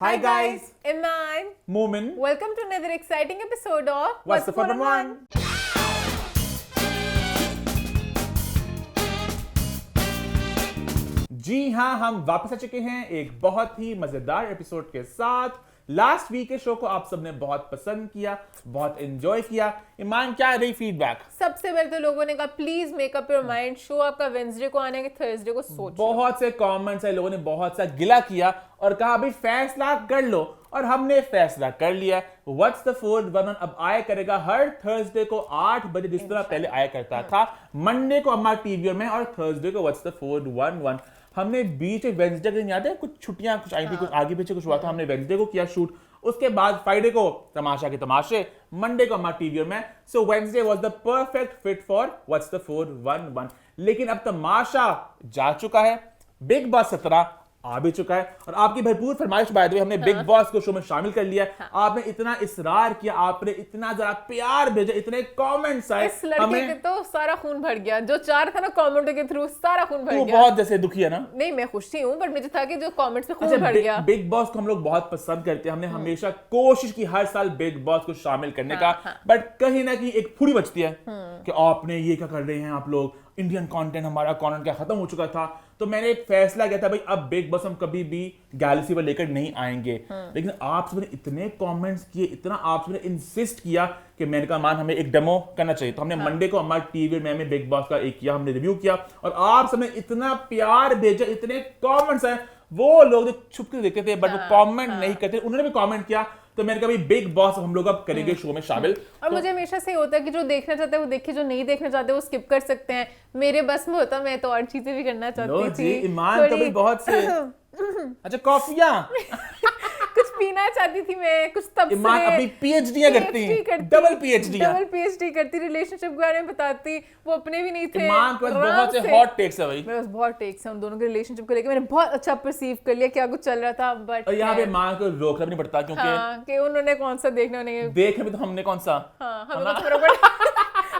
Hi guys, Iman. Moomin. Welcome to another exciting episode of What's the Fun One? जी हाँ, हम वापस आ चुके हैं एक बहुत ही मजेदार एपिसोड के साथ। लास्ट वीक के शो को आप सबने बहुत पसंद किया, बहुत एंजॉय किया। ईमान, क्या रही फीडबैक? सबसे पहले तो लोगों ने कहा please make up your mind, show आपका वेडनेसडे को आने के थर्सडे को सोचो। बहुत से कमेंट्स है, लोगों ने बहुत सा गिला किया और कहा अभी फैसला कर लो, और हमने फैसला कर लिया। व्हाट्स द फोर्थ वन अब आया करेगा हर थर्सडे को 8 बजे, जिस तरह पहले आया करता था। मंडे को अम्मा टीवी में और थर्सडे को व्हाट्स द फोर्थ वन। हमने बीच में वेडनेसडे के दिन याद है कुछ छुट्टियां कुछ आई थी, कुछ आगे पीछे कुछ हुआ था, हमने वेडनेसडे को किया शूट। उसके बाद फ्राइडे को तमाशा के तमाशे, मंडे को अम्मा टीवी में। So Wednesday was the perfect fit for what's the fourth one. लेकिन अब तमाशा जा चुका है, बिग बॉस 17 आ भी चुका है, और आपकी भरपूर फरमाइश बाय द वे हमने बिग बॉस को शो में शामिल कर लिया। आपने इतना इसरार किया, आपने इतना जरा प्यार भेजा, इतने कमेंट्स आए, इस लड़के के तो सारा खून भर गया। जो चार था ना कमेंट के थ्रू, सारा खून भर तू गया। बहुत जैसे दुखी है ना? नहीं, मैं खुशी हूँ, बट मुझे था कि जो कमेंट्स में खून भर गया। बिग बॉस को हम लोग बहुत पसंद करते हैं, हमने हमेशा कोशिश की हर साल बिग बॉस को शामिल करने का, बट कहीं ना कहीं एक फुड़ी बचती है कि आपने ये क्या कर रहे हैं आप लोग, इंडियन कंटेंट, हमारा कंटेंट क्या खत्म हो चुका था। तो मैंने एक फैसला किया था भाई अब बिग बॉस हम कभी भी गैलेक्सी पर लेकर नहीं आएंगे। लेकिन आप सबने इतने कमेंट्स किए, इतना आप सबने इंसिस्ट किया कि मैंने कहा मान हमें एक डेमो करना चाहिए। तो हमने मंडे को हमारे टीवी में बिग बॉस का एक किया, हमने रिव्यू किया, और आप सबने इतना प्यार भेजा, इतने कमेंट्स आए। वो लोग जो छुप के देखते थे बट वो कमेंट नहीं करते, उन्होंने भी कमेंट किया। तो मैंने कहा बिग बॉस हम लोग अब करेंगे शो में शामिल। और मुझे हमेशा से होता है कि जो देखना चाहते हैं वो देखे, जो नहीं देखना चाहते वो स्किप कर सकते हैं। मेरे बस में होता, मैं तो और चीजें भी करना चाहती थी। ईमान तो भी बहुत से अच्छा कॉफियां कुछ पीना चाहती थी मैं, कुछ तब ईमान से अभी पीएचडी करती हैं, डबल पीएचडी करती, रिलेशनशिप के बारे में बताती। वो अपने भी नहीं थे। ईमान के पास बहुत से हॉट टेक्स है भाई, मेरे पास बहुत टेक्स हैं उन दोनों के रिलेशनशिप को लेकर। मैंने बहुत अच्छा परसीव कर लिया क्या कुछ चल रहा था, बट और यहाँ पे ईमान को रोकना भी नहीं पड़ता क्योंकि कि उन्होंने कौन सा देखना, उन्हें देख भी तो हमने कौन सा, हमें तो फर्क पड़ा।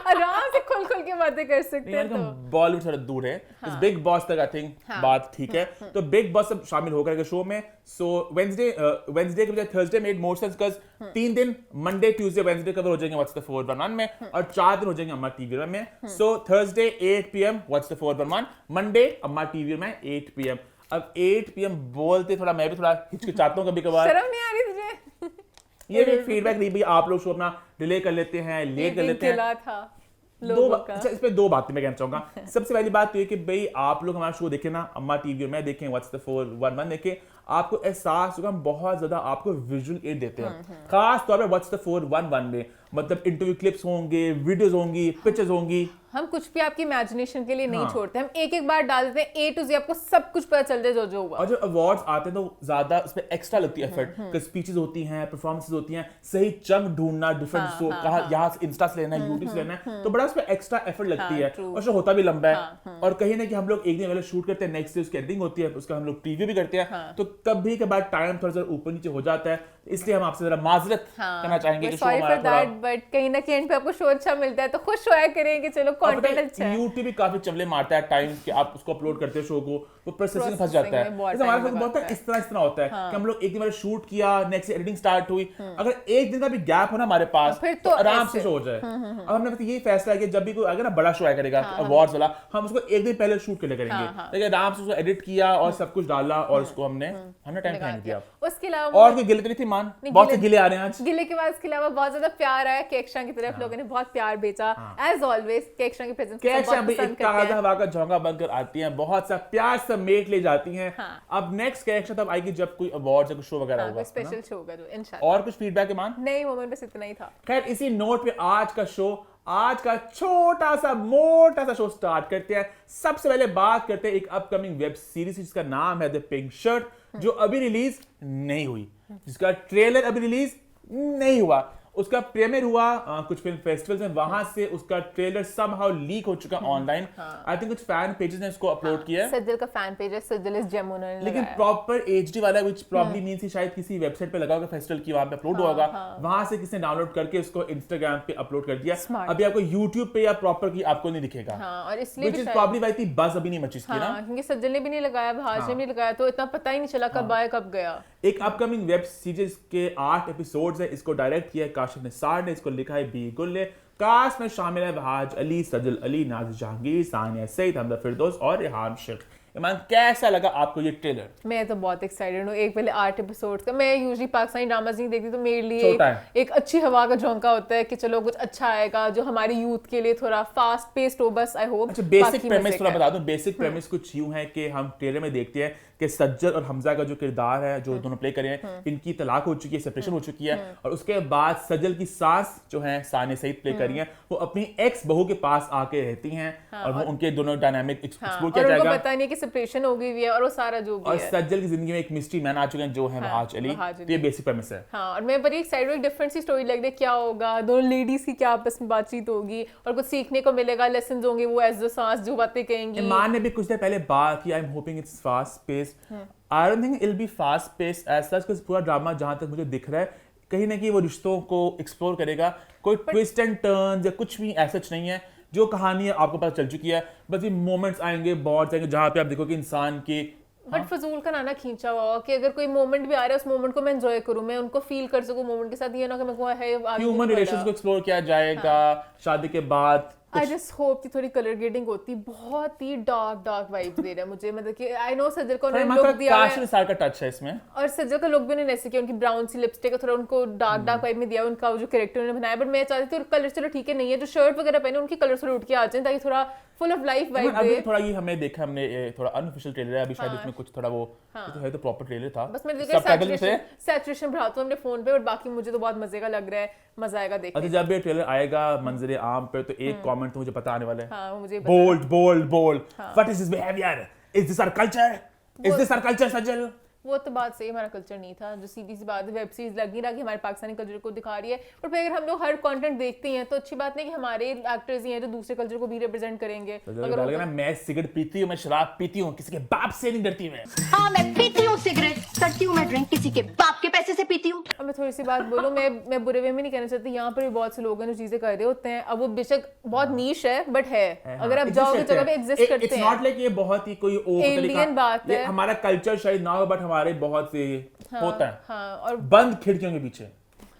आराम से खुल के बातें कर सकते हैं। तो बॉलीवुड थोड़ा दूर है, इस बिग बॉस तक आई थिंक बात ठीक है। तो बिग बॉस सब शामिल होकर शो में। सो वेडनेसडे के बजाय Thursday made more sense, because 3 दिन मंडे ट्यूसडे वेडनेसडे कवर हो जाएंगे व्हाट्स द फोर्थ वन में, और 4 दिन हो जाएंगे अम्मा टीवी में। So Thursday 8 PM what's the fourth one, Monday अम्मा टीवी में 8 PM। अब 8 PM बोलते थोड़ा मैं भी थोड़ा हिचकिचाता हूँ कभी कभार, शर्म नहीं आ रही तुझे? ये भी फीडबैक नहीं भाई, आप लोग शो अपना डिले कर लेते हैं, लेट कर लेते हैं। था अच्छा, इस पे दो बातें मैं कहना चाहूंगा। सबसे पहली बात तो ये कि भाई आप लोग हमारा शो देखें ना, अम्मा टीवी में देखें, व्हाट्स द 411 देखें, आपको एहसास होगा हम बहुत ज्यादा आपको विजुअल एड देते हैं। खास तौर पे व्हाट्स द 411 में, मतलब इंटरव्यू क्लिप्स होंगे, वीडियोस होंगी, पिक्चर्स होंगी। हम कुछ भी आपकी इमेजिनेशन के लिए नहीं छोड़ते, हम एक बार डाल देते हैं, A to Z आपको सब कुछ पता चल जाए जो हुआ। और जो अवार्ड्स आते हैं तो ज्यादा उसमें एक्स्ट्रा लगती है एफर्ट, कि स्पीचेस होती हैं, परफॉर्मेंसेस होती हैं, सही चंक ढूंढना, डिफरेंट कहाँ यहाँ से इंस्टा से लेना है, यूट्यूब से लेना है, तो बड़ा उसमें एक्स्ट्रा एफर्ट लगती है। और शो होता भी लंबा है, और कहीं ना कहीं हम लोग एक दिन पहले शूट करते हैं, नेक्स्ट डे उसकी एडिटिंग होती है, उसका हम लोग प्रीव्यू भी करते हैं, तो कभी के बाद टाइम थोड़ा सा ऊपर नीचे हो जाता है। इसलिए हम आपसे जरा माजरत करना चाहेंगे कि शो हमारा, बट कहीं ना कहीं एंड पे आपको शो अच्छा मिलता है तो खुश होया करेंगे, चलो कंटेंट अच्छा है। यूट्यूब भी काफी चवले मारता है टाइम कि आप उसको अपलोड करते हो शो को, वो प्रोसेसिंग फंस जाता है। जैसे हमारे साथ बहुत इस तरह होता है कि हम लोग एक दिन पहले शूट किया, नेक्स्ट एडिटिंग स्टार्ट हुई, अगर एक दिन का भी गैप हो ना हमारे पास तो आराम से शो हो जाए। अब हमने मतलब ये फैसला किया जब भी कोई अगर ना बड़ा शो आया करेगा अवार्ड्स वाला, हम उसको एक दिन पहले शूट के लिए करेंगे, लेकिन आराम से उसको एडिट किया और सब कुछ डाला, और उसको हमने टाइम नहीं दिया। उसके अलावा और कोई गिले तो नहीं थी मान, बहुत से गिले आ रहे हैं आज। गिले के बाद इसके अलावा बहुत ज्यादा प्यार आया केक्षा की तरफ, लोगों ने बहुत प्यार भेजा एज ऑलवेज। केक्षा की प्रेजेंस केक्षा भी एक ताजा हवा का झोंका बनकर आती हैं, बहुत सा प्यार समेट ले जाती हैं। अब नेक्स्ट केक्षा तब आएगी जब कोई अवार्ड या कुछ शो वगैरह होगा, स्पेशल शो होगा तो इंशाल्लाह। और कुछ फीडबैक है मान? नहीं, मोमेंट बस इतना ही था। खैर इसी नोट पे आज का शो, आज का छोटा सा मोटा सा शो स्टार्ट करते हैं। सबसे पहले बात करते हैं एक अपकमिंग वेब सीरीज जिसका नाम है द पिंक शर्ट, जो अभी रिलीज नहीं हुई, जिसका ट्रेलर अभी रिलीज नहीं हुआ। उसका प्रीमियर हुआ कुछ फिल्म फेस्टिवल्स में, वहां से उसका ट्रेलर समहाउ लीक हो चुका ऑनलाइन। आई थिंक कुछ फैन पेजेस ने उसको अपलोड किया है, सज्जल का फैन पेज है, सज्जल इस जमुना ने लेकिन लगाया। प्रॉपर HD वाला, व्हिच प्रॉब्ली मींस कि शायद किसी वेबसाइट पे लगा होगा फेस्टिवल की, वहां पे अपलोड हुआ होगा, वहां से किसी ने डाउनलोड करके उसको इंस्टाग्राम पे अपलोड कर दिया। Smart. अभी आपको YouTube पे या प्रॉपर की आपको नहीं दिखेगा, हाँ, और इसलिए व्हिच भी इज शायद प्रॉब्ली वाई थी बस अभी नहीं मची इसकी ना। हाँ, क्योंकि सज्जल ने भी नहीं लगाया, भाज ने भी नहीं लगाया, तो इतना पता ही नहीं चला कब आया कब गया। एक अपकमिंग वेब सीरीज के 8 एपिसोड्स है, इसको डायरेक्ट किया है काशिफ निसार ने, इसको लिखा है बी गुल ने। कास्ट में शामिल है वहाज अली, सजल अली, नाज़िर जहांगीर, सानिया सईद, हमदा फिरदौस और रेहान शेख। ईमान, कैसा लगा आपको ये ट्रेलर? मैं तो बहुत एक्साइटेड हूँ। एक पहले 8 एपिसोड्स का, मैं यूजुअली पाकिस्तानी ड्रामाज नहीं देखती, तो मेरे लिए छोटा है। एक अच्छी हवा का झोंका होता है कि चलो कुछ अच्छा आएगा जो हमारे यूथ के लिए थोड़ा फास्ट पेस्ड हो, बस आई होप। अच्छा, बेसिक प्रेमिस थोड़ा बता दूं। बेसिक प्रेमिस कुछ यूं है कि हम ट्रेलर में देखते हैं कि सज्जल और हमजा का जो किरदार है, जो दोनों प्ले कर रहे हैं, इनकी तलाक हो चुकी है, सेपरेशन हो चुकी है, और उसके बाद सज्जल की सास जो है सानिया सईद प्ले कर रही हैं, वो अपनी एक्स बहू के पास आके रहती हैं, और वो उनके दोनों डायनामिक एक्सप्लोर किया और उनको जाएगा। पता नहीं है कि सेपरेशन हो गई हुई है और वो सारा जो भी और है। सज्जल की जिंदगी में एक मिस्ट्री मैन आ चुके हैं जो है वहाज अली। वहाज तो ये बेसिक प्रेमिस है। हाँ, और मैं बड़ी एक्साइटेड हूँ। एक डिफरेंट सी स्टोरी लग रही है, क्या होगा, दोनों लेडीज की क्या आपस में बातचीत होगी और कुछ सीखने को मिलेगा, लेसन होंगे, वो एज द सास जो बातें कहेंगी। ईमान ने भी कुछ देर पहले बात की, I am hoping it's fast paced. I don't think it will be fast paced as such, because पूरा ड्रामा जहां तक मुझे दिख रहा है कहीं ना कहीं वो रिश्तों को एक्सप्लोर करेगा। कोई ट्विस्ट एंड टर्न या कुछ भी ऐसा नहीं है। जो कहानी है आपको पता चल चुकी है, बस ये मोमेंट्स आएंगे, बहुत आएंगे जहां पे आप देखो कि इंसान की बट फजूल का नाना खींचा हुआ हो कि अगर कोई मोमेंट भी आ रहा है, उस मोमेंट को मैं एंजॉय करूं, मैं उनको फील कर सकूं मोमेंट के साथ। ये ना कि मैं को है आगे ह्यूमन रिलेशंस को एक्सप्लोर किया जाएगा शादी के बाद। आई जस्ट होप कि थोड़ी कलर ग्रेडिंग होती। बहुत ही डार्क वाइब्स दे रहा है मुझे, मतलब कि आई नो सज्जल को उन्होंने लुक दिया है, काशिफ निसार का टच है इसमें, और सज्जल का लुक भी उन्होंने ऐसे किया, उनकी ब्राउन सी लिपस्टिक का थोड़ा उनको डार्क वाइब में दिया, उनका जो कैरेक्टर उन्होंने बनाया। बट मैं चाहती थी कलर चलो ठीक है नहीं है, जो शर्ट वगैरह पहने उनकी कलर थोड़ा उठ के आ जाए ताकि थोड़ा फुल ऑफ लाइफ वाइब अभी दे। थोड़ा ये हमने देखा, हमने ये थोड़ा अनऑफिशियल ट्रेलर है, अभी शायद इसमें कुछ थोड़ा वो तो है, तो प्रॉपर ट्रेलर था, बस मैंने देखा सबटाइटल से। सैचुरेशन बढ़ाता हूं अपने फोन पे, और बाकी मुझे तो बहुत मजे का लग रहा है, मजा आएगा देखने। अच्छा, जब ये ट्रेलर आएगा मंजर आम पे, तो एक कमेंट तो मुझे पता आने वाला है। हाँ, वो मुझे बोल्ड what is this behaviour, is this our culture, is this our culture Sajjal? वो तो बात सही, हमारा कल्चर नहीं था। जो सीधी सी बात है, वेब सीरीज लग नहीं रहा कि हमारे पाकिस्तानी कल्चर को दिखा रही है। पर फिर अगर हम लोग हर कंटेंट देखते हैं तो अच्छी बात नहीं कि हमारे एक्टर्स ही हैं जो दूसरे कल्चर को भी रिप्रेजेंट करेंगे। अगर वो ना मैं सिगरेट पीती हूँ, मैं शराब पीती हूँ, किसी के बाप से नहीं डरती मैं। हाँ, मैं पीती हूँ सिगरेट, करती हूँ मैं ड्रिंक, किसी के बाप के पैसे से पीती हूँ। अब मैं थोड़ी सी बात बोलूँ, मैं बुरे वे में नहीं कहना चाहती। यहाँ पर भी बहुत से लोग हैं जो चीजें कर रहे होते हैं। अब वो बेशक बहुत नीश है, बट है, अगर आप जाओगे जगह पे एग्जिस्ट करते हैं। इट्स नॉट लाइक ये बहुत ही कोई एलियन बात है। हमारा कल्चर शायद ना हो, बट हमारे बहुत से होता है। हाँ, और बंद खिड़कियों के पीछे।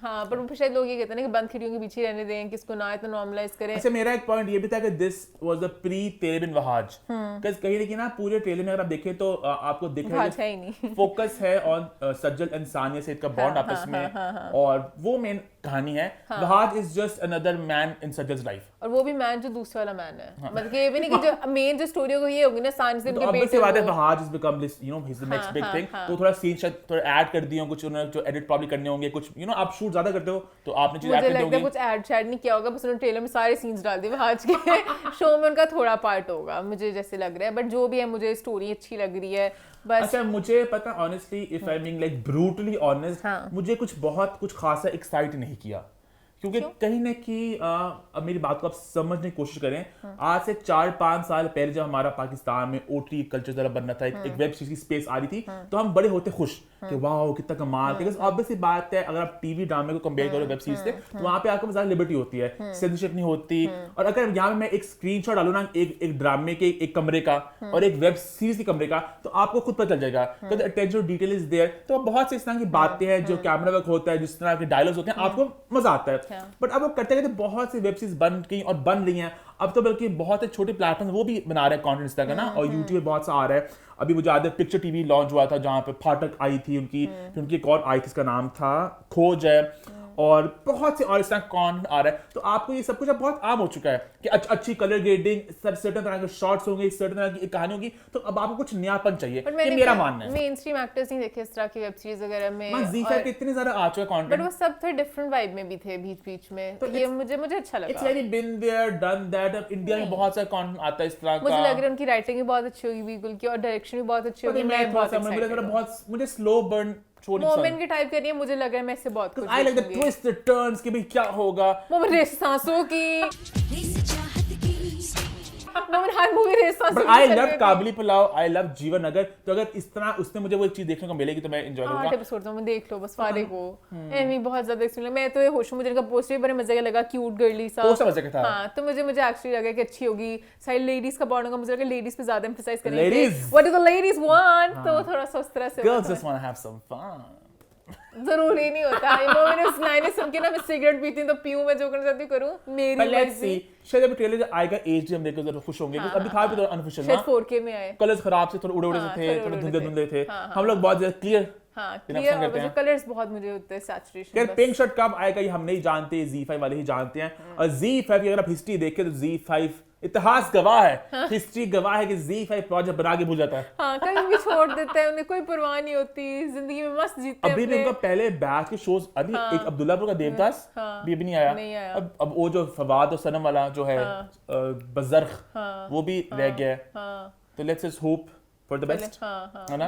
हाँ, पर शायद लोग ये कहते हैं कि बंद खिड़कियों के पीछे रहने दें, किसको ना इतना नॉर्मलाइज करें। अच्छा, मेरा एक पॉइंट ये भी था कि दिस वाज द प्री तेरे बिन वहाज, कहीं ना पूरे ट्रेलर में अगर आप देखें तो आपको दिख रहा है ही नहीं। फोकस है ऑन सज्जल एंड सानिया सईद का बॉन्ड आपस में, और वो मेन कहानी है। Wahaj is just another man in Sajal's life, और वो भी मैन जो दूसरा वाला मैन है। मतलब कि ये भी नहीं कि जो मेन जो स्टोरी हो ये होगी ना, सानिया से उनके बेटे बात है, Wahaj is become this, you know, he is the next big thing. तो थोड़ा सीन शायद थोड़ा ऐड कर दिए, कुछ उन्होंने जो एडिट प्रॉब्ली करने होंगे, कुछ यू नो आप शूट ज्यादा करते हो तो आपने चीज ऐड कर दी होगी। मुझे लगता है कुछ ऐड नहीं किया होगा, बस उन्होंने ट्रेलर में सारे सीन्स डाल दिए। आज के शो में उनका थोड़ा पार्ट होगा मुझे जैसे लग रहा है, बट जो भी है मुझे स्टोरी अच्छी लग रही है बस। अच्छा, मुझे पता honestly, if I being like brutally honest, मुझे कुछ खासा एक्साइट नहीं किया, क्योंकि कहीं ना कहीं अब मेरी बात को आप समझने की कोशिश करें। आज से 4-5 साल पहले जब हमारा पाकिस्तान में OT कल्चर जरा बनना था, एक वेब सीरीज की स्पेस आ रही थी, तो हम बड़े होते खुश कि वाह कितना कमाल। बिकॉज ऑब्वियसली बात है, अगर आप टीवी ड्रामे को कंपेयर करो वेब सीरीज से, तो वहां पे आपको ज्यादा लिबर्टी होती है, सेंसरशिप नहीं होती। और अगर यहाँ मैं एक स्क्रीनशॉट डालू ना एक ड्रामे के एक कमरे का और एक वेब सीरीज के कमरे का, तो आपको खुद पता चल जाएगा कि अटेंशन डिटेल इज देयर। तो बहुत सी इस तरह की बातें हैं, जो कैमरा वर्क होता है, जिस तरह के डायलॉग्स होते हैं, आपको मजा आता है। बट अब वो करते करते बहुत सी वेब सीरीज बन गई और बन रही हैं। अब तो बल्कि बहुत से छोटे प्लेटफॉर्म वो भी बना रहे हैं कंटेंट इस तरह का ना, और यूट्यूब पे बहुत सा आ रहा है। अभी मुझे याद है पिक्चर टीवी लॉन्च हुआ था, जहां पे फाटक आई थी उनकी, फिर उनकी एक और आई थी, इसका नाम था खोज है, और बहुत से और इस तरह कंटेंट आ रहा है। तो आपको ये सब कुछ अब बहुत आम हो चुका है कि अच्छी कलर ग्रेडिंग, सर्टेन तरह के शॉट्स होंगे, सर्टेन तरह की कहानी होगी, तो अब आपको कुछ नयापन चाहिए, ये मेरा मानना है। मेन स्ट्रीम एक्टर्स नहीं देखे इस तरह की वेब सीरीज वगैरह में, ज़ी5 के इतने सारे आ चुके कंटेंट, बट वो सब थोड़े डिफरेंट वाइब में भी थे बीच में, तो ये मुझे अच्छा लगा। It's like been there done that. अब इंडिया में बहुत सारा कंटेंट आता है इस तरह का, मुझे लग रहा है उनकी राइटिंग भी बहुत अच्छी होगी बिल्कुल की, और डायरेक्शन भी बहुत अच्छी होगी। मुझे स्लो बर्न छोटी मोमेंट की टाइप करनी है, मुझे लग रहा है मैं इससे बहुत खुश I like the twist the turns कि भाई क्या होगा। मोमेंट रेस सांसों की, मोमेंट हर मूवी रेस सांसों बट की आई चल लव रही थी। काबुली पुलाव, आई लव जीवन नगर। तो अगर इस तरह उसने मुझे वो एक चीज देखने को मिलेगी तो मैं एंजॉय 8 करूंगा। एपिसोड में देख लो बस फारिग हो। एमी बहुत ज्यादा एक्सपीरियंस, मैं तो ये होश हूं, मुझे इनका पोस्टर भी बड़े मजे का लगा, क्यूट गर्ली सा। पोस्टर मजे का था। हाँ, तो मुझे एक्चुअली लगा कि अच्छी होगी। सारी लेडीज का बॉन्ड होगा, मुझे लगा लेडीज पे ज्यादा एम्फसाइज करेंगे। Ladies! What do the ladies want, तो थोड़ा सा उस तरह से गर्ल्स होता just want to have some fun. है। जरूरी नहीं होता। वो मैंने उस लाइन सुन के ना, मैं सिगरेट पीती हूं तो पीऊं, मैं जो करना चाहती हूं करूं, मेरी But let's मर्जी। see, शायद अभी ट्रेलर आएगा एच हम देखकर जरा खुश होंगे। अभी था भी थोड़ा अनऑफिशियल शायद ना, 4K में आए। कलर्स खराब से थोड़े उड़े उड़े से हाँ, थे, थोड़े थोड़े उड़े धुंधले थे। धुंधले थे। हाँ, हम लोग बहुत ज्यादा क्लियर हाँ, पसंद क्लियर करते और हैं। कलर्स बहुत मुझे होते हैं सैचुरेशन। यार पिंक शर्ट कब आएगा ये हम नहीं जानते, Z5 वाले ही जानते हैं। और Z5 की अगर आप हिस्ट्री देखें तो Z5 इतिहास गवाह है, हिस्ट्री गवाह है कि Z5 प्रोजेक्ट बना के भूल जाता है। हाँ, कहीं भी छोड़ देते हैं, उन्हें कोई परवाह नहीं होती, जिंदगी में मस्त जीते हैं अभी भी अपने। उनका पहले बैच के शोज, अभी एक अब्दुल्लापुर का देवदास भी अभी नहीं आया। नहीं आया। अब वो जो फवाद और सनम वाला जो है बजर्ख, वो भी रह गया है। हाँ, तो let's just hope for the best, हाँ, है ना।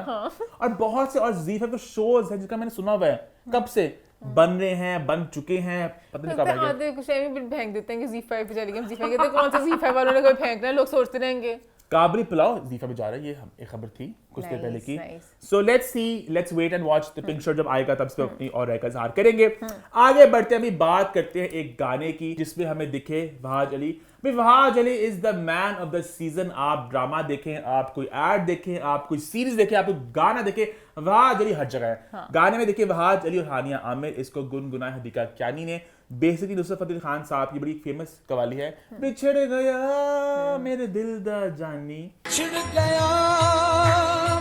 और बहुत से और Z5 के शोज हैं जिसका मैंने सुना हुआ है, कब से बन रहे हैं, बन चुके हैं, पता नहीं कब आएंगे। आधे कुछ ऐसे भी फेंक देते हैं कि Z5 पे चली गई, हम Z5 कहते हैं, कौन सा Z5 वालों ने कोई फेंकना है, लोग सोचते रहेंगे। काबली पुलाव Z5 पे जा रहा है, ये एक खबर थी कुछ देर Nice, पहले की। nice. So let's see, let's wait and watch the pink shirt जब आएगा तब से अपनी और राय का इजहार करेंगे। आगे बढ़ते हैं, अभी बात करते हैं एक गाने की जिसमें हमें दिखे वहाज अली। भाई Wahaj Ali is the man of the season. आप ड्रामा देखें, आप कोई एड देखें, आप कोई सीरीज देखें, आप कोई गाना देखें, वहाज अली हर जगह है। गाने में देखिए वहाज अली और हानिया आमिर, इसको गुनगुनाया हदीका क्यानी ने। बेसिकली नुसरत फतेह खान साहब की बड़ी फेमस कवाली है, बिछड़ गया मेरे दिल दा जानी, छिड़ गया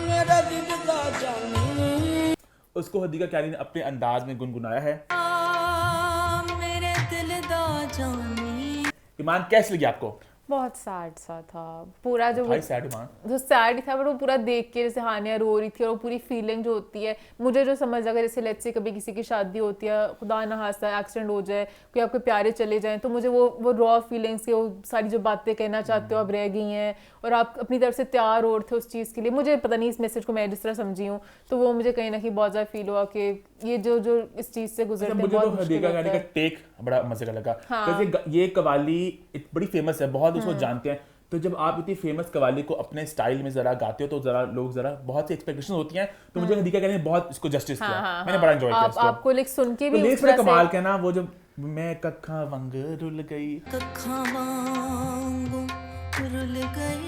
मेरा दिल दा जानी, उसको हदीका क्यानी ने अपने अंदाज में गुनगुनाया है। मेरे दिल दा जानी। ईमान कैसे लगी आपको? बहुत सैड सा था पूरा, जो भाई सैड ईमान, जो सैड ही था, पर वो पूरा देख के जैसे हानिया रो रही थी और वो पूरी फीलिंग जो होती है, मुझे जो समझ अगर जैसे लेट्स से कभी किसी की शादी होती है, खुदा ना खास्ता एक्सीडेंट हो जाए, कोई आपके प्यारे चले जाएं, तो मुझे वो रॉ फीलिंग्स के, वो सारी जो बातें कहना चाहते हो अब रह गई हैं और आप अपनी तरफ से तैयार हो रहे थे उस चीज़ के लिए। मुझे पता नहीं इस मैसेज को मैं जिस तरह समझी हूँ, तो वो मुझे कहीं ना कहीं बहुत ज़्यादा फील हुआ कि ये जो इस चीज़ से गुजरते हैं मुझे तो बहुत मुश्किल हदीका होता क्यानी का है। टेक बड़ा मजे का लगा, हाँ। क्योंकि ये कवाली बड़ी फेमस है, बहुत उसको जानते हैं। तो जब आप इतनी फेमस कवाली को अपने स्टाइल में जरा गाते हो तो जरा लोग जरा बहुत सी एक्सपेक्टेशन होती हैं, तो मुझे हदीका क्यानी ने बहुत इसको जस्टिस किया। मैंने बड़ा एंजॉय किया इसको। आपको लाइक सुन के तो भी लिरिक्स उस बड़े तरह कमाल से के ना, वो जब मैं कखा वंग रुल गई, कखा वांगू रुल गए।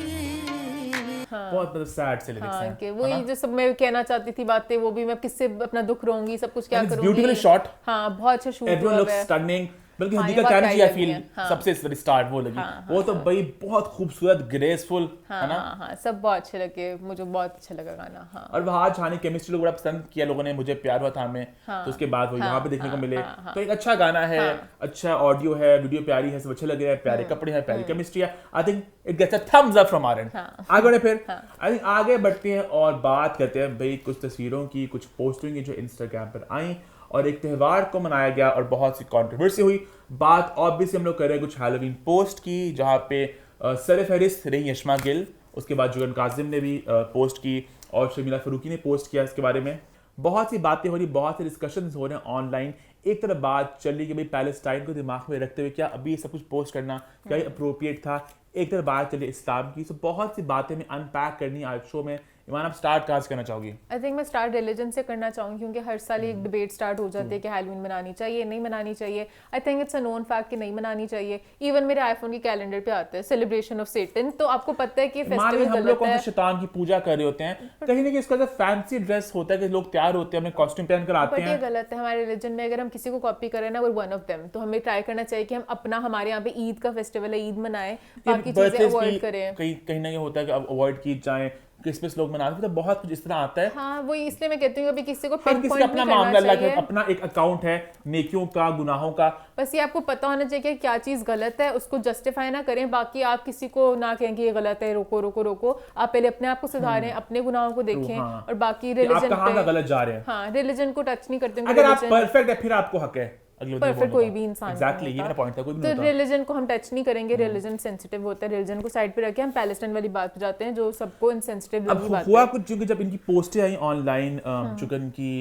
बहुत मतलब सैड से लिरिक्स हाँ, हैं, कि है वही ना? जो सब मैं कहना चाहती थी बातें, वो भी मैं किससे अपना दुख रोऊंगी, सब कुछ क्या And it's करूंगी। beautifully shot. हाँ, बहुत अच्छा शूट Everyone हुआ looks है। stunning. बल्कि हाँ, ये हदीका बात क्यानी सही जी आई लगी फील है, हाँ। सबसे स्टार्ट वो लगी, वो तो भाई बहुत खूबसूरत, ग्रेसफुल, है ना। हाँ, सब बहुत अच्छे लगे, मुझे बहुत अच्छा लगा गाना। हाँ, और वहाँ छाने केमिस्ट्री लोग बड़ा पसंद किया लोगों ने, मुझे प्यार हुआ था हमें, तो उसके बाद वो यहाँ पे देखने को मिले। तो एक अच्छा गाना है, अच्छा ऑडियो है, वीडियो प्यारी है, सब अच्छे लग रहे हैं, प्यारे कपड़े हैं, प्यारी केमिस्ट्री है। I think it gets a thumbs up from our end. आगे बढ़े फिर, आई थिंक आगे बढ़ते हैं और बात करते हैं भाई कुछ तस्वीरों की, कुछ पोस्टिंग की जो इंस्टाग्राम पर आई और एक त्यौहार को मनाया गया और बहुत सी कंट्रोवर्सी हुई। बात ऑब्वियसली हम लोग कर रहे हैं कुछ हैलोवीन पोस्ट की, जहाँ पे सरफहरिस्त रही यशमा गिल, उसके बाद जुगन काजिम ने भी पोस्ट की और शर्मिला फरूकी ने पोस्ट किया इसके बारे में। बहुत सी बातें हो रही, बहुत से डिस्कशंस हो रहे हैं ऑनलाइन। एक तरफ बात चल रही कि भाई पैलेस्टाइन को दिमाग में रखते हुए क्या अभी ये सब कुछ पोस्ट करना क्या ये अप्रोप्रिएट था, एक तरफ बात चली इस्लाम की। सो बहुत सी बातें में अनपैक करनी आज शो में। ईमान, आप स्टार्ट कहाँ से करना चाहोगी? आई थिंक मैं स्टार्ट रिलीजन से करना चाहूँगी, क्योंकि हर साल एक डिबेट स्टार्ट हो जाती है कि हैलोवीन मनानी चाहिए नहीं मनानी चाहिए। I think it's a known fact कि नहीं मनानी चाहिए। इवन मेरे आईफोन के कैलेंडर पे आता है सेलिब्रेशन ऑफ सेटन, तो आपको पता है कि मान ली फेस्टिवल हम लोग गलत कौन है। से शैतान की पूजा कर रहे होते हैं, कहीं ना कहीं इसका फैंसी ड्रेस होता है कि लोग तैयार होते हैं, अपने कॉस्ट्यूम पहन कर आते बट ये हैं। गलत है हमारे रिलीजन में। अगर हम किसी को कॉपी करें ना, वो वन ऑफ देम, तो हमें ट्राई करना चाहिए कि हम अपना, हमारे यहाँ पे ईद का फेस्टिवल है, ईद मनाएं, बाकी चीजें Birthdays अवॉइड भी करें। कहीं ना कहीं होता है कि अब अवॉइड की जाए, क्रिसमस लोग मनाते हैं, तो बहुत कुछ इस तरह आता है। हाँ, वही इसलिए मैं कहती हूँ अभी किसी को हर किसी का pinpoint अपना नहीं करना मामला अलग है, चाहिए। अपना एक अकाउंट है नेकियों का, गुनाहों का। बस ये आपको पता होना चाहिए कि क्या चीज़ गलत है, उसको जस्टिफाई ना करें। बाकी आप किसी को ना कहें कि ये गलत है, रोको रोको रोको। आप पहले अपने आप को सुधारें, अपने गुनाहों को देखें, हाँ। और बाकी कि आप रिलीजन कहाँ का गलत जा रहे हैं। हाँ, रिलीजन को टच नहीं करते। अगर आप परफेक्ट है फिर आपको हक है, अगले परफेक्ट कोई भी इंसान एग्जैक्टली ये मेरा पॉइंट था, कोई भी तो नहीं होता। रिलीजन को हम टच नहीं करेंगे, रिलीजन सेंसिटिव होता है, रिलीजन को साइड पे रख के हम पैलेस्टाइन वाली बात पे जाते हैं जो सबको इनसेंसिटिव अब लगी बात हुआ है। कुछ, क्योंकि जब इनकी पोस्टें आई ऑनलाइन चुकन की,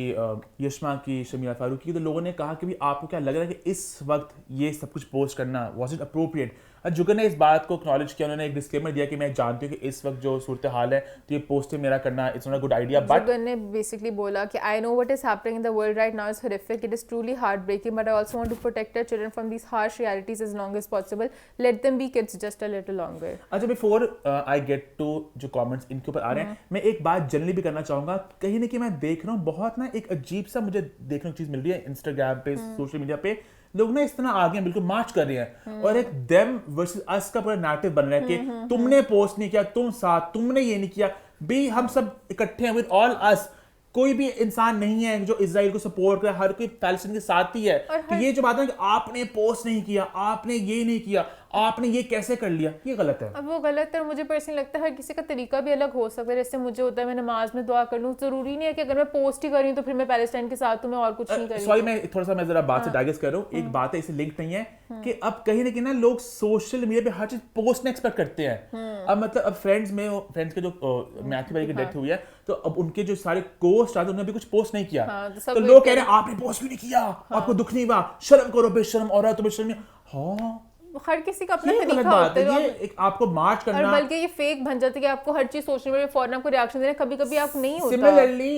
यशमा की, शमीरा फारूकी की, तो लोगों ने कहा कि भी आपको क्या लग रहा है कि इस वक्त ये सब कुछ पोस्ट करना वाज इट अप्रोप्रिएट? जुगन ने इस बात को एक्नॉलेज किया, उन्होंने एक डिस्क्लेमर दिया कि मैं जानती हूँ कि इस वक्त जो सूरत हाल है तो ये पोस्टें मेरा करना it's not a good idea, but Jugan ने बेसिकली बोला कि I know what is happening in the world right now is horrific, it is truly heart breaking, but I also want to protect our children from these harsh realities as long as possible, let them be kids just a little longer. अच्छा, before I get to जो comments इनके ऊपर आ रहे हैं, मैं एक बात generally भी करना चाहूंगा। कहीं ना कहीं मैं देख रहा हूँ बहुत ना एक अजीब सा मुझे देखने की चीज मिल रही है इंस्टाग्राम पे, सोशल मीडिया पे, लोग ना इस तरह आगे हैं, बिल्कुल मार्च कर रहे हैं और एक देम वर्सेस अस का पूरा नैरेटिव बन रहा है कि तुमने पोस्ट नहीं किया, तुम साथ, तुमने ये नहीं किया, भी हम सब इकट्ठे हैं विद ऑल अस। कोई भी इंसान नहीं है जो इजराइल को सपोर्ट करे, हर कोई पैलेस्टाइन के साथ ही है। तो ये जो बात है कि आपने पोस्ट नहीं किया, आपने ये नहीं किया, आपने ये कैसे कर लिया, ये गलत है। अब वो गलत है और मुझे पर्सनली लगता है हर किसी का तरीका भी अलग हो सकता है। जैसे मुझे होता है मैं नमाज में दुआ कर लूँ, जरूरी नहीं है कि अगर मैं पोस्ट ही कर रही हूँ तो फिर मैं पैलेस्टाइन के साथ हूँ, मैं और कुछ नहीं कर रही। सॉरी, मैं थोड़ा सा मैं जरा बात से डाइजेस्ट कर रहा हूँ। एक बात है, इससे लिंक नहीं है कि अब कहीं ना कहीं ना लोग सोशल मीडिया पे हर चीज पोस्ट नहीं एक्सपेक्ट करते हैं। अब मतलब अब फ्रेंड्स के जो मैथ्यू भाई की डेथ हुई है, तो अब उनके जो सारे कोस्ट आते उन्होंने अभी कुछ पोस्ट नहीं किया। तो तो लोग कह रहे हैं आपने पोस्ट क्यों नहीं किया, आपको दुख नहीं हुआ, शर्म करो, बेशर्म औरत तो बेशर्म। हाँ, हर किसी का अपना ये गलत तरीका बात होता है, है। ये एक आपको मार्च और करना। बल्कि ये फेक बन जाता है कि आपको हर चीज सोशल मीडिया पे फौरन आपको रिएक्शन देना, कभी कभी आप नहीं होता। Similarly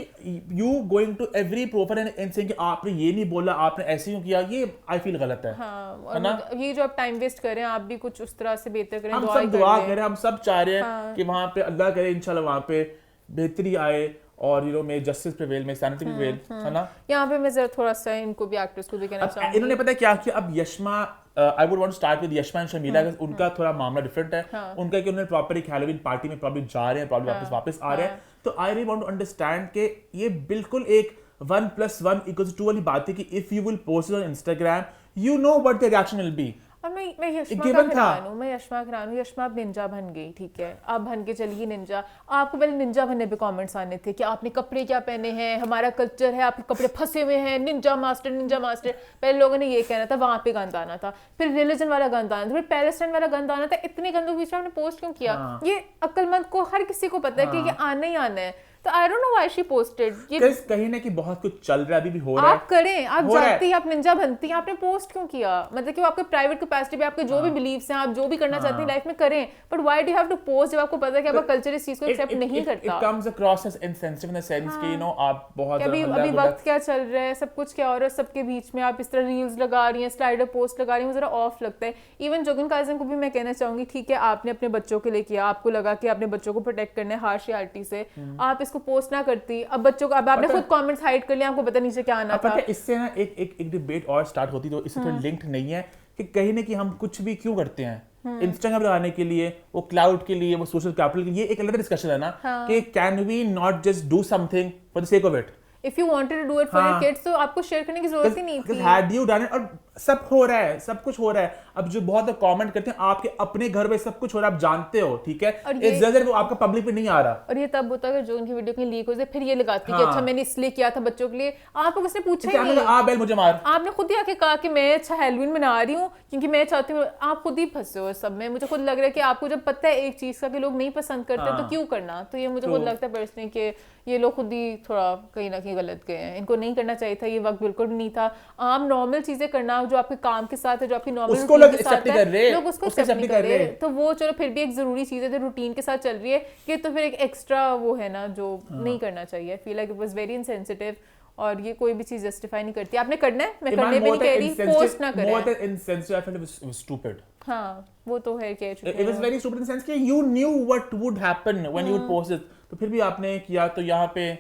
you going to every profile and saying कि आपने ये नहीं बोला, आपने ऐसे क्यों किया, ये आई फील गलत है। हाँ, है ना? और ये जो आप टाइम वेस्ट कर रहे हैं, आप भी कुछ उस तरह से बेहतर करें, हम दुआ ही सब कर दुआ रहे हैं। करें, हम सब चाह रहे हैं कि वहां पे अल्लाह करे इंशाल्लाह वहां पे बेहतरी आए और you know may justice prevail, may sanity prevail, है ना? यहाँ पे मैं जरा थोड़ा सा इनको भी एक्टर्स को भी कहना अब चाहूंगी। इन्होंने पता है क्या किया, अब Yashma, I would want to start with Yashma and Shamila, उनका थोड़ा मामला डिफरेंट है। उनका कि उन्होंने प्रॉपर एक हैलोवीन पार्टी में प्रॉब्लम जा रहे हैं, प्रॉब्लम वापस आ रहे हैं। तो I really want to understand कि ये बिल्कुल एक 1+1=2 वाली बात है कि if you will post it on Instagram, you know what the reaction will be. और मैं यशमा given का था। फैन हूँ, मैं यशमा का फैन हूँ। यशमा अब निंजा बन गई, ठीक है, अब बन के चली गई निंजा। आपको पहले निंजा बनने पे कमेंट्स आने थे कि आपने कपड़े क्या पहने हैं, हमारा कल्चर है, आपके कपड़े फंसे हुए हैं, निंजा मास्टर, निंजा मास्टर। पहले लोगों ने ये कहना था, वहां पे गंद आना था, फिर रिलीजन वाला गंद आना था, फिर पैलेस्टाइन वाला गंद आना था। इतने गंदों के बीच में आपने पोस्ट क्यों किया? ये अक्लमंद को हर किसी को पता है कि ये आना ही आना है। तो I don't know why she posted ये। कहीं ना कहीं बहुत कुछ चल रहा है, अभी भी हो रहा है। आप करें, आप हो रहा है। जानती हैं, आप निंजा बनती हैं, आपने पोस्ट क्यों किया? मतलब कि वो आपके प्राइवेट कैपेसिटी पे आपके जो भी बिलीव्स हैं, आप जो भी करना चाहती हैं लाइफ में करें, but why do you have to post जब आपको पता है कि आपका कल्चर इस चीज को एक्सेप्ट नहीं करता? It comes across as insensitive in the sense कि you know आप बहुत कि अभी हल्ला अभी गुल्ला- वक्त क्या चल रहा है, सब कुछ क्या हो रहा है, सबके बीच में आप इस तरह रील्स लगा रही हैं, स्लाइडर पोस्ट लगा रही हैं, वो जरा ऑफ लगता है। इवन जोगिन काजम को भी मैं कहना चाहूंगी, ठीक है, आपने अपने बच्चों के लिए किया, आपको लगा कि आपने बच्चों को प्रोटेक्ट करना है हार्श रियलिटी से, आप इसको पोस्ट ना करती। अब बच्चों को, अब आपने खुद कमेंट्स हाइड कर लिया, आपको पता नीचे क्या आना अब पता था। है इससे ना एक डिबेट और स्टार्ट होती, तो इससे थोड़ी लिंक्ड नहीं है कि कहीं ना कि हम कुछ भी क्यों करते हैं इंस्टाग्राम लगाने के लिए, वो क्लाउड के लिए, वो सोशल कैपिटल के लिए। ये एक अलग डिस्कशन है ना कि can we not just do something for the sake of it. If you wanted to do it for your kids, तो आपको शेयर करने की जरूरत ही नहीं थी। Had you done it, और सब हो रहा है, सब कुछ हो रहा है। अब जो बहुत कमेंट करते हैं, आपके अपने घर में सब कुछ हो रहा है, आप जानते हो, ठीक है, और ये- इस वजह से वो आपका पब्लिक पे नहीं आ रहा। और ये तब होता है जो उनकी वीडियो कहीं लीक हो जाए, फिर ये लगाती कि हाँ। अच्छा मैंने इसलिए किया था बच्चों के लिए। आपको किसने पूछा ही नहीं। आ बैल मुझे मार। आपने खुद ही आके कहा कि मैं अच्छा हैलोवीन मना रही हूँ क्योंकि मैं चाहती हूँ। आप खुद ही फंसे हो सब में। मुझे खुद लग रहा है कि आपको जब पता है एक चीज का कि लोग नहीं पसंद करते हाँ। तो क्यों करना। तो ये मुझे खुद लगता है पर्सनली कि ये लोग खुद ही थोड़ा कहीं ना कहीं गलत गए हैं। इनको नहीं करना चाहिए था, ये वक्त बिल्कुल भी नहीं था। आम नॉर्मल चीजें करना जो आपके काम के साथ है, जो आपकी नॉर्मल उसको लोग accept नहीं कर रहे, लोग उसको उसको accept नहीं कर रहे। तो वो चलो फिर भी एक जरूरी चीज है जो रूटीन के साथ चल रही है, कि तो फिर एक एक्स्ट्रा वो है ना जो नहीं करना चाहिए। Feel like it was very insensitive और ये कोई भी चीज जस्टिफाई नहीं करती। आपने करना है, मैं करने पे नहीं कह रही, पोस्ट ना करें। More than insensitive, I felt it was stupid. हाँ, वो तो है कह चुके It was very stupid in the sense कि you knew what would happen when you would post it. तो फिर भी आपने किया, तो यहाँ पे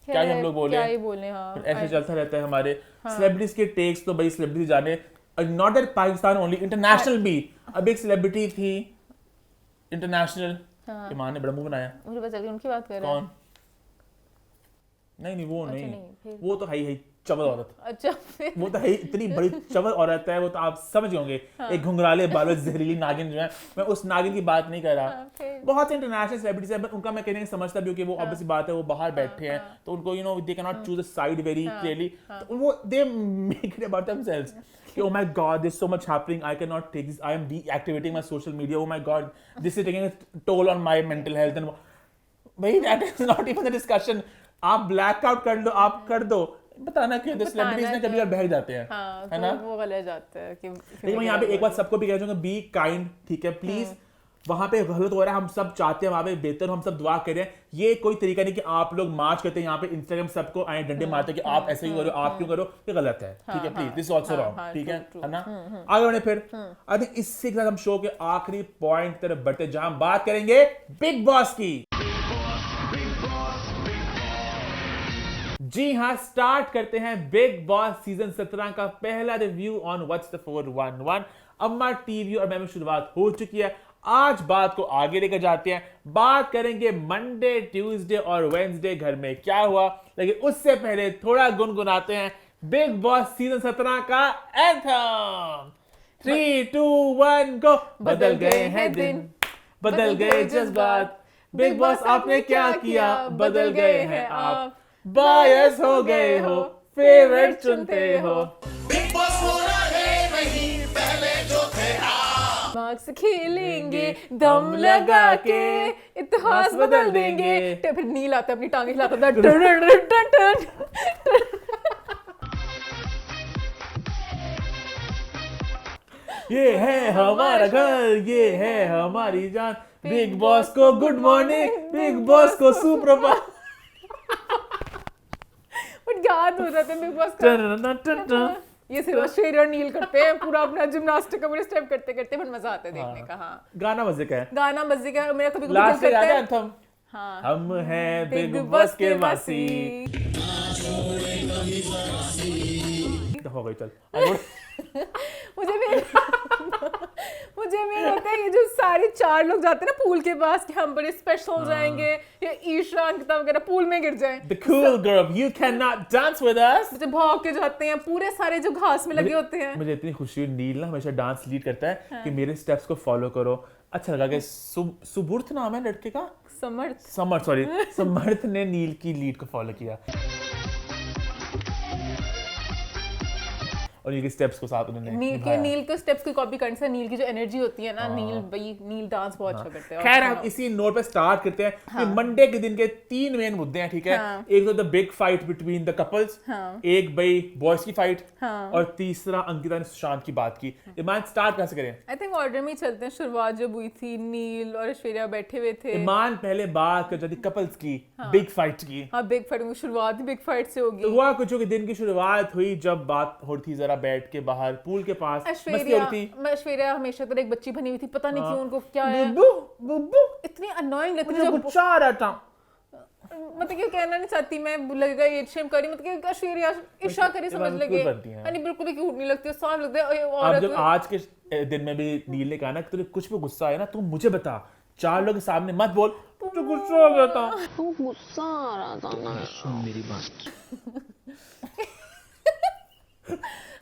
क्या ही हम लोग बोले, क्या ही बोले। हाँ, फिर ऐसे चलता रहता है हमारे सेलिब्रिटीज के टेक्स। तो भाई सेलिब्रिटी जाने, not that Pakistan only, international भी। अब एक सेलिब्रिटी थी इंटरनेशनल, ईमान ने बड़ा मुंह बनाया। मुझे पता चल गया उनकी बात कर रहे हैं। कौन? नहीं वो अच्छा, नहीं, नहीं, फिर? वो तो है ही चवल औरत। अच्छा फिर वो तो है ही, इतनी बड़ी चवल औरत है वो, तो आप समझ होंगे। एक घुंघराले बालों जहरीली नागिन जो है, मैं उस नागिन की बात नहीं कर रहा। फिर बहुत से इंटरनेशनल सेलिब्रिटीज हैं, उनका मैं कहने समझता भी हूँ कि वो ऑब्वियसली बात है, वो बाहर बैठे हैं तो उनको you know they can not choose a side very clearly, तो वो they make it about themselves कि oh my god there's so much happening, I cannot take this, I am deactivating my social media, oh my god this is taking a toll on my mental health and भाई that is not even a discussion। आप blackout कर लो, आप कर दो, बताना क्यों? तो celebrities ने कभी और बहक जाते हैं, हाँ, है ना? तो वो गलत जाता है कि लेकिन मैं यहाँ पे एक बात सबको भी कहना चाहूंगा, बी काइंड, ठीक है प्लीज। वहां पे गलत हो रहा है, हम सब चाहते हैं वहां पे बेहतर, हम सब दुआ करें। ये कोई तरीका नहीं कि आप लोग मार्च करते हैं यहाँ पे इंस्टाग्राम सबको आए डंडे मारते हैं कि आप ऐसे ही करो, आप क्यों करो, ये गलत है, ठीक है please, this is also wrong, ठीक है ना? आगे बढ़े फिर। आई थिंक इससे के साथ हम शो के आखिरी पॉइंट तरफ बढ़ते, जहां हम बात करेंगे बिग बॉस की। जी हाँ, स्टार्ट करते हैं बिग बॉस सीजन 17 का पहला रिव्यू ऑन व्हाट्स द 411। अम्मा टीवी और मैं शुरुआत हो चुकी है। आज बात को आगे लेकर जाते हैं, बात करेंगे मंडे, ट्यूसडे और वेडनेसडे घर में क्या हुआ, लेकिन उससे पहले थोड़ा गुनगुनाते हैं बिग बॉस सीजन 17 का एंथम। 3, 2, 1 गो। बदल गए हैं दिन, बदल गए जज्बात, बिग बॉस आपने क्या किया, बदल गए हैं आप, बायस हो गए हो, फेवरेट चुनते हो, मार्क्स खेलेंगे दम लगा के, इतिहास बदल देंगे। तो फिर नील आता है, अपनी टांगे हिलाता था, टन टन टन टन। ये है हमारा घर, ये है हमारी जान, बिग बॉस को गुड मॉर्निंग, बिग बॉस को सुप्रभात। बट याद हो जाता है बिग बॉस का। ये सिर्फ श्रेया और नील करते हैं, पूरा अपना जिम्नास्टिक का पूरे स्टेप करते करते, बट मजा आता है देखने का। हाँ, गाना मजे का है, गाना मजे का है। मेरा कभी कभी लास्ट दिल से करता याद है है, एंथम। हाँ, हम हैं बिग बॉस के वासी। हो गई, चल मुझे मेन होता है ये जो सारे 4 लोग जाते हैं ना पूल के पास कि हम बड़े स्पेशल जाएंगे, या ईशा अंकिता वगैरह पूल में गिर जाएं, The cool girl, you cannot dance with us। जब भाग के जाते हैं पूरे सारे जो घास में लगे होते हैं। मुझे इतनी खुशी हुई, नील ना हमेशा डांस लीड करता है कि मेरे स्टेप्स को फॉलो करो। अच्छा लगा कि सुबुर्थ नाम है लड़के का, समर्थ ने नील की लीड को फॉलो किया और ये स्टेप्स को साथ उन्होंने निभाया। नील के स्टेप्स की कॉपी करने से नील की जो एनर्जी होती है ना, नील डांस बहुत अच्छा करते हैं। खैर हम इसी नोट पे स्टार्ट करते हैं कि मंडे के दिन के 3 मेन मुद्दे हैं, ठीक है? एक तो the big fight between the couples, एक भाई बॉयज की फाइट, और तीसरा अंकिता ने सुशांत की बात की। ईमान स्टार्ट कैसे करें? आई थिंक ऑर्डर में ही चलते हैं। शुरुआत जब हुई थी, नील और ऐश्वर्या बैठे हुए थे। ईमान पहले बात कर जाती कपल्स की, बिग फाइट की। हाँ, बिग फाइट, शुरुआत ही बिग फाइट से होगी। तो हुआ कुछ कि दिन की शुरुआत हुई जब बात हो रही थी जरा बैठ के बाहर पूल के पास, मस्ती हो रही थी। ऐश्वर्या हमेशा तरह एक बच्ची बनी हुई थी, पता नहीं क्यों उनको क्या है, बुब्बू इतनी अननोइंग लगती मुझे है। गुस्सा आ रहा था, मतलब कि कहना नहीं चाहती मैं, लगेगा ये शेम करी, मतलब कि ऐश्वर्या ईशा करी समझ लगे, यानी बिल्कुल भी क्यूट नहीं लगती, साफ लगता है। अब जब आज के दिन में भी नील ने कहा ना कि तुझे कुछ भी गुस्सा आया ना तू मुझे बता, 4 लोगों के सामने मत बोल, तुझे गुस्सा आ गया था, तू गुस्सा आ रहा था ना, सुन मेरी बात।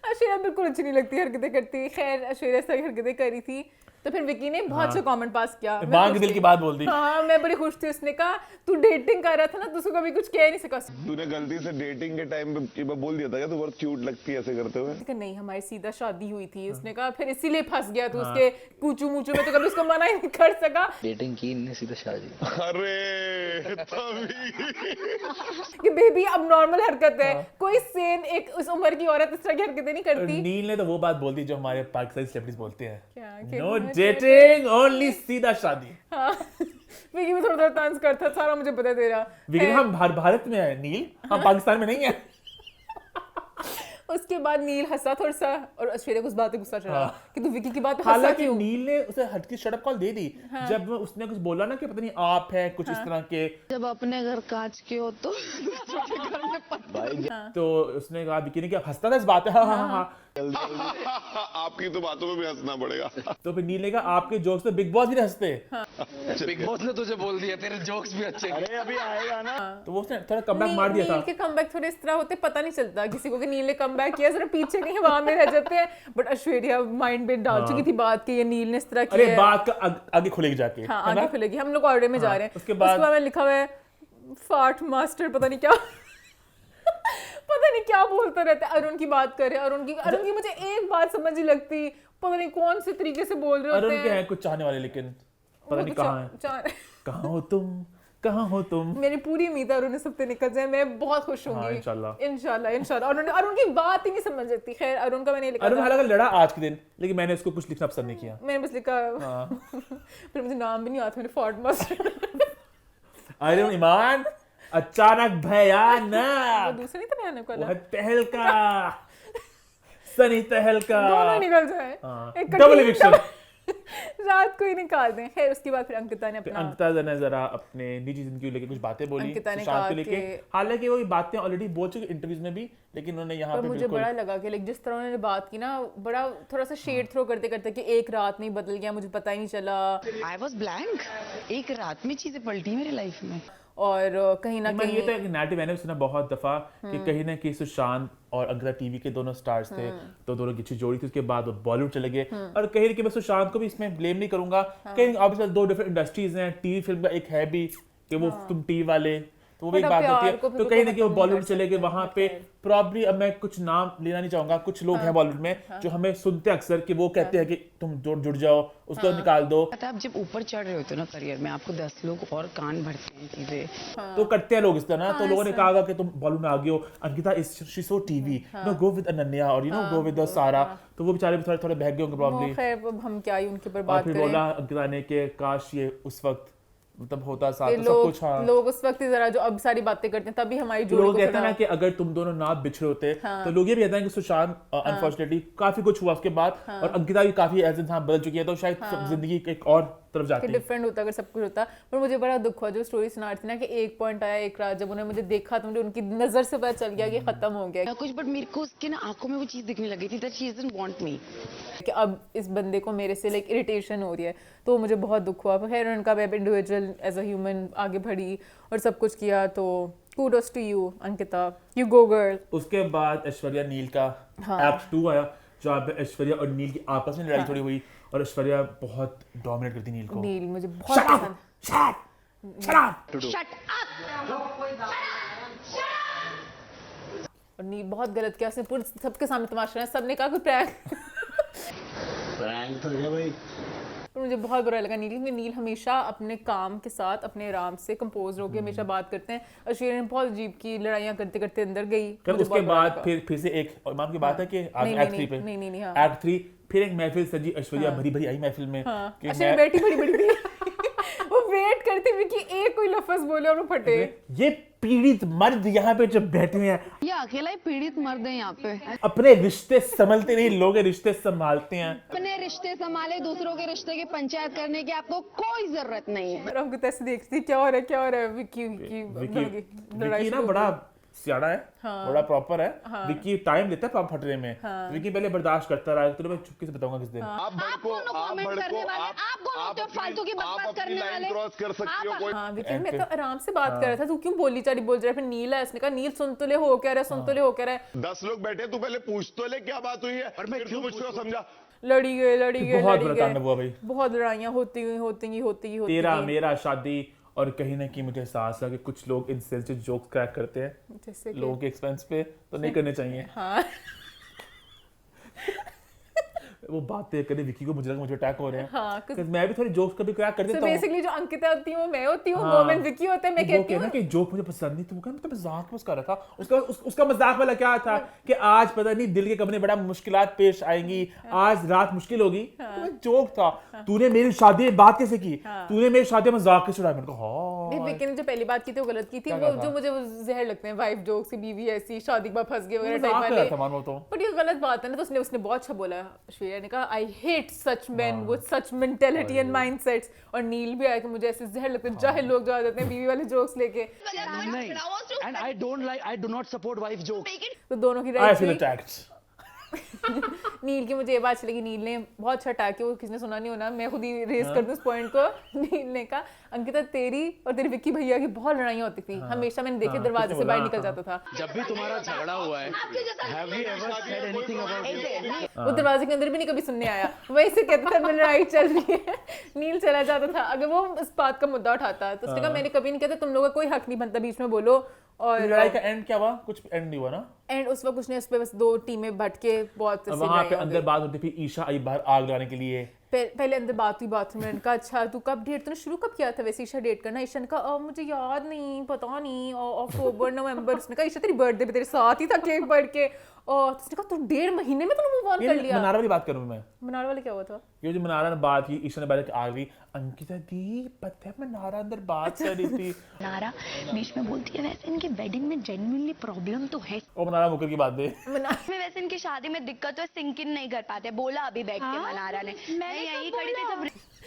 ऐश्वर्या बिल्कुल अच्छी नहीं लगती, हरकतें करती। खैर ऐश्वर्या सही हरकतें करी थी, तो फिर विकी ने बहुत अच्छा कमेंट पास किया। मां के दिल की बात बोल दी। हाँ, मैं बड़ी खुश थी। उसने कहा तू डेटिंग कर रहा था ना, तो उसको कभी कुछ कह नहीं सका। तूने गलती से डेटिंग के टाइम पे बोल दिया था क्या तू बहुत क्यूट लगती है ऐसे करते हुए? नहीं, हमारी सीधा शादी हुई थी। उसने कहा फिर इसीलिए फंस गया तू उसके कूचू मूचू में, तो कभी उसको मना ही नहीं कर सका। डेटिंग की इनने सीधा शादी। अरे तभी कि बेबी अब नॉर्मल हरकत है, कोई सेन एक उस उम्र की औरत इस तरह की हरकतें नहीं करती। नील ने तो वो बात बोल दी जो हमारे पाकिस्तानी सेलिब्रिटीज बोलते हैं, क्या? नो डेटिंग, ओनली सीधा शादी। हाँ, विकी भी थोड़ा तंज करता, सारा मुझे पता तेरा। लेकिन हम भारत में है नील, हम पाकिस्तान में नहीं है। उसके बाद नील हंसा थोड़ा सा, और ऐश्वर्या को उस बात पे गुस्सा चढ़ा कि तू विकी की बात पे हंसा हालांकि क्यों। नील ने उसे हट की शट अप कॉल दे दी जब उसने कुछ बोला ना कि पता नहीं आप है कुछ इस तरह के, जब अपने घर कांच के हो तो तो उसने कहा विकी ने कि हंसता था इस बात पे, हाँ हाँ हाँ। आपकी तो बातों में भी हंसना पड़ेगा। तो फिर नील ने कहा आपके जोक्स तो बिग बॉस भी नहीं हंसते। बिग बॉस ने तुझे बोल दिया तेरे जोक्स भी अच्छे नहीं। अरे अभी आएगा ना। तो वो उसने थोड़ा कमबैक मार दिया था। नील के कमबैक थोड़े इस तरह होते पता नहीं चलता किसी को कि नील ने कमबैक किया, सिर्फ पीछे नहीं हवा में रह जाते हैं। बट ऐश्वर्या माइंड में डाल चुकी थी बात कि ये नील ने इस तरह किया अरे है। बात का आगे खुलेगी जाके, हाँ है ना? आगे खुलेगी, हम लोग ऑर्डर में जा हाँ, रहे हैं। उसके बाद में लिखा हुआ है फाट मास्टर, पता नहीं क्या पता नहीं क्या बोलता रहता है। अरुण की बात कर रहे हैं, अरुण की मुझे एक बात समझ नहीं लगती, पता नहीं कौन से तरीके से बोल रहे होते अरुण हैं। के हैं कुछ चाहने वाले, लेकिन पता नहीं कहाँ है। कहाँ हो तुम, कहाँ हो तुम। मेरी पूरी उम्मीद है अरुण इस हफ्ते निकल जाए, मैं बहुत खुश हाँ, होंगी। इंशाल्लाह। इंशाल्लाह। अरुण की बात ही नहीं समझ सकती। खैर अरुण का मैंने लिखा अरुण था। हालांकि लड़ा आज के दिन, लेकिन मैंने उसको कुछ लिखना पसंद नहीं किया। मैंने बस लिखा हाँ। फिर मुझे नाम भी नहीं आता, मैंने फॉर्ट मास्टर अरुण ईमान अचानक वो भयानक, दूसरे नहीं था मैंने वो कहा है तहलका, सनी तहलका। दोनों निकल जाए हाँ, एक डबल इविक्शन। रात को ही निकाल दें। खैर उसके बाद फिर अंकिता ने अपना अंकिता ने जरा अपने निजी जिंदगी को लेकर कुछ बातें बोली अंकिता ने सुशांत कहा को लेके। कि- हालांकि वो ये बातें ऑलरेडी बोल चुके इंटरव्यूज में भी, लेकिन उन्होंने यहाँ पर पे मुझे बिल्कुल बड़ा लगा कि लाइक जिस तरह उन्होंने बात की ना, बड़ा थोड़ा सा शेड थ्रो करते करते कि एक रात में ही बदल गया, मुझे पता ही नहीं चला। आई वॉज ब्लैंक, एक रात में चीजें पलटी मेरी लाइफ में। और कहीं ना मैं ये कहीं तो एक नैरेटिव मैंने सुना बहुत दफा कि कहीं ना कहीं सुशांत और अंकिता टीवी के दोनों स्टार्स थे, तो दोनों की अच्छी जोड़ी थी। उसके बाद वो बॉलीवुड चले गए, और कहीं ना कहीं मैं सुशांत को भी इसमें ब्लेम नहीं करूंगा। कहीं ऑब्वियसली दो डिफरेंट इंडस्ट्रीज हैं, टीवी फिल्म का एक है भी कि वो तुम टीवी वाले, तो वो भी एक But बात अब होती है। प्यार को फिर तो वो कहीं ना कहीं वो खत्म बॉलीवुड नहीं चले गए, कर वहां सकते। पे प्रॉब्ली, अब मैं कुछ नाम लेना नहीं चाहूंगा, कुछ लोग हैं बॉलीवुड में जो हमें सुनते हैं अक्सर कि वो कहते हैं कि तुम जुड़ जाओ, उसको निकाल दो। पता है, आप जब ऊपर चढ़ रहे होते हो ना करियर में, आपको 10 लोग और कान भरते हैं चीजें। तो करते हैं लोग इस तरह। तो लोगों ने कहा कि तुम बॉलीवुड में आ गए हो, Ankita is she so TV, you know go with Ananya और यू नो गो विद सारा। तो वो बेचारे थोड़े थोड़े बहक गए होंगे प्रॉब्ली। खैर अब हम क्या ही उनके ऊपर और बात फिर करें। बोला अंकिता ने कि काश ये उस वक्त मतलब होता साथ, ये तो सब कुछ। हाँ, लोग उस वक्त ही जरा जो अब सारी बातें करते हैं तभी हमारी तो जोड़ी लोग को कहते हैं ना थोड़ा- कि अगर तुम दोनों ना बिछड़े होते, तो लोग ये भी कहते हैं कि सुशांत अनफॉर्चुनेटली काफी कुछ हुआ उसके बाद, और अंकिता भी काफी एज इंसान बदल चुकी है, तो शायद जिंदगी एक और तरफ जाती कि है। डिफरेंट होता अगर सब कुछ होता। पर मुझे बड़ा दुख हुआ जो स्टोरी सुना रही थी ना कि एक पॉइंट आया एक रात जब उन्होंने मुझे देखा तो मुझे उनकी नजर से पता चल गया कि खत्म हो गया, कुछ बट मेरे को उसके ना आंखों में वो चीज दिखने लगी थी, that she doesn't want me. कि अब इस बंदे को मेरे से लाइक इरिटेशन हो रही है। तो मुझे बहुत दुख हुआ। पर खैर उनका वेब इंडिविजुअल एज अ ह्यूमन आगे बढ़ी और सब कुछ किया, तो kudos to you Ankita, you go girl। उसके बाद ऐश्वर्या नील का एक्ट 2 आया, जहाँ पे ऐश्वर्या और नील की आपस में लड़ाई थोड़ी हुई, और ऐश्वर्या बहुत डोमिनेट करती नील को। नील मुझे बहुत पसंद। और नील बहुत गलत किया उसने, पूरे सबके सामने तमाशा है, सबने कहा कि प्रैंक प्रैंक तो है भाई। पर मुझे बहुत बुरा लगा नील, नील हमेशा अपने काम के साथ अपने आराम से कंपोज होकर हमेशा बात करते हैं। ऐश्वर्या ने बहुत अजीब की लड़ाइयाँ करते करते अंदर गई। फिर मुझे उसके बहुत बुरा बाद लगा। फिर से एक और इमाम की बात है कि आज नहीं, एक्ट नहीं, 3 पे नहीं, नहीं, नहीं, हाँ। एक्ट 3 फिर एक महफिल सजी, ऐश्वर्या भरी भरी आई महफिल में हाँ, कि ऐश्वर्या बैठी बड़ी बड़ी थी वो वेट करती हुई कि एक कोई लफ्ज बोले और वो फटे। ये पीड़ित मर्द यहाँ पे जब बैठे हैं, ये अकेला ही पीड़ित मर्द है यहाँ पे। अपने रिश्ते संभलते नहीं, लोग रिश्ते संभालते हैं। अपने रिश्ते संभाले, दूसरों के रिश्ते की पंचायत करने की आपको कोई जरूरत नहीं है। और हमको तैसे देखती क्या हो रहा है विक्की विकी ना बड़ा सियाड़ा है, बड़ा प्रॉपर है। विकी टाइम लेता है फटने में, विकी पहले बर्दाश्त करता रहा। तो मैं चुपके से बताऊंगा किस दिन। आप भड़को, आप भड़को, आप फालतू की बकवास अपनी करने लाइन वाले। क्रॉस कर सकती हो। कोई हाँ विकी, मैं तो आराम से बात कर रहा था, तू क्यों बोल रहा है। फिर नील है, उसने कहा नील सुन तो ले, हो क्या रहा है, सुन तो ले, हो क्या रहा है। 10 लोग बैठे, तू पहले पूछ तो ले क्या बात हुई है, फिर तू मुझको समझा। लड़ी गए बहुत बड़ा तांडव हुआ भाई। बहुत लड़ाइयाँ होती तेरा मेरा शादी, और कहीं ना कहीं मुझे एहसास है कि कुछ लोग इनसेंसिटिव जोक्स क्रैक करते हैं जैसे कि लोगों के एक्सपेंस पे, तो नहीं करने चाहिए। हाँ वो बातें करे विकी को, मुझे लगा मुझे अटैक हो रहे हैं। हाँ, Because मैं भी थोड़ी जोक्स कभी क्रैक कर so देता हूँ। basically जो अंकिता होती है वो मैं होती हूँ, हाँ। मोमेंट विकी होता है, मैं वो कहती कहना हूँ कि जोक मुझे पसंद नहीं, तो वो कहना मैं मजाक में उसका रखा। उसका मजाक वाला क्या था कि आज पता नहीं दिल के कमरे बड़ा मुश्किलात पेश आएंगी, आज रात मुश्किल होगी। तो एक जोक था। तूने मेरी शादी में बात कैसे की, तूने मेरी शादी में मजाक कैसे उड़ाया। मैंने कहा नहीं, हाँ विकी ने जो पहली बात की थी वो गलत की थी। क्या वो कहा जो था? मुझे वो जहर लगते हैं, वाइफ जोक्स की, बीवी ऐसी, शादी के बाद फंस गए वगैरह टाइप मजाक कर वाले। रहा था मानो तो। बट ये गलत बात है ना। तो उसने बहुत अच्छा बोला। श्रेया ने कहा I hate such main with such mentality and mindsets. और नील भी आया कि मुझे ऐसे जहर लगते हैं, चाहे लोग जो आ जाते हैं बीवी वाले जोक्स लेके। नहीं, and I don't like, I do not support wife jokes. तो दोनों की I राइट feel थी। attacked. नील की मुझे ये बात चलेगी, नील ने बहुत अच्छा अटैक किया, वो किसी ने सुना नहीं होना, मैं खुद ही रेस कर दूं इस पॉइंट को। नील ने कहा अंकिता तेरी और तेरी विक्की भैया की बहुत लड़ाइयाँ होती थी, हमेशा मैंने देखे दरवाजे से बाहर निकल जाता था। जब भी तुम्हारा झगड़ा हुआ है, have you ever said anything about it? वो दरवाजे के अंदर भी नहीं कभी सुनने आया, वही से कहता था मेरी लड़ाई चल रही है, नील चला जाता था। अगर वो इस बात का मुद्दा उठाता तो उसने कहा मैंने कभी नहीं कहता, तुम लोगों का कोई हक नहीं बनता बीच में बोलो। और लड़ाई का एंड क्या हुआ? कुछ एंड नहीं हुआ ना? एंड उस वक्त कुछ नहीं, उस पे बस 2 टीमें भट के बहुत वहां पे अंदर बात होती थी, ईशा आई बाहर आग लगाने के लिए। पहले अंदर बात हुई बाथरूम में, कहा अच्छा तू कब डेट, तूने शुरू कब किया था वैसे ईशा डेट करना? ईशा ने कहा मुझे याद नहीं, पता नहीं, अक्टूबर नवंबर। उसने कहा ईशा तेरी बर्थडे पे तेरे साथ ही था केक बढ़ के, और उसने कहा तू 1.5 महीने में तूने मूव ऑन कर लिया। मनारा वाली बात करूं मैं, मनारा वाले क्या हुआ था? ये जो मनारा ने बात की, ईशा ने बात आ गई, अंकिता दी पता है मनारा अंदर बात कर रही थी। नारा बीच में बोलती है वैसे इनकी वेडिंग में जेन्युइनली प्रॉब्लम तो है। ओ मनारा मुकर की बात दे। में वैसे इनकी शादी में दिक्कत है, सिंक इन नहीं कर पाते, बोला अभी बैठ के मनारा ने। मैं यही खड़ी थी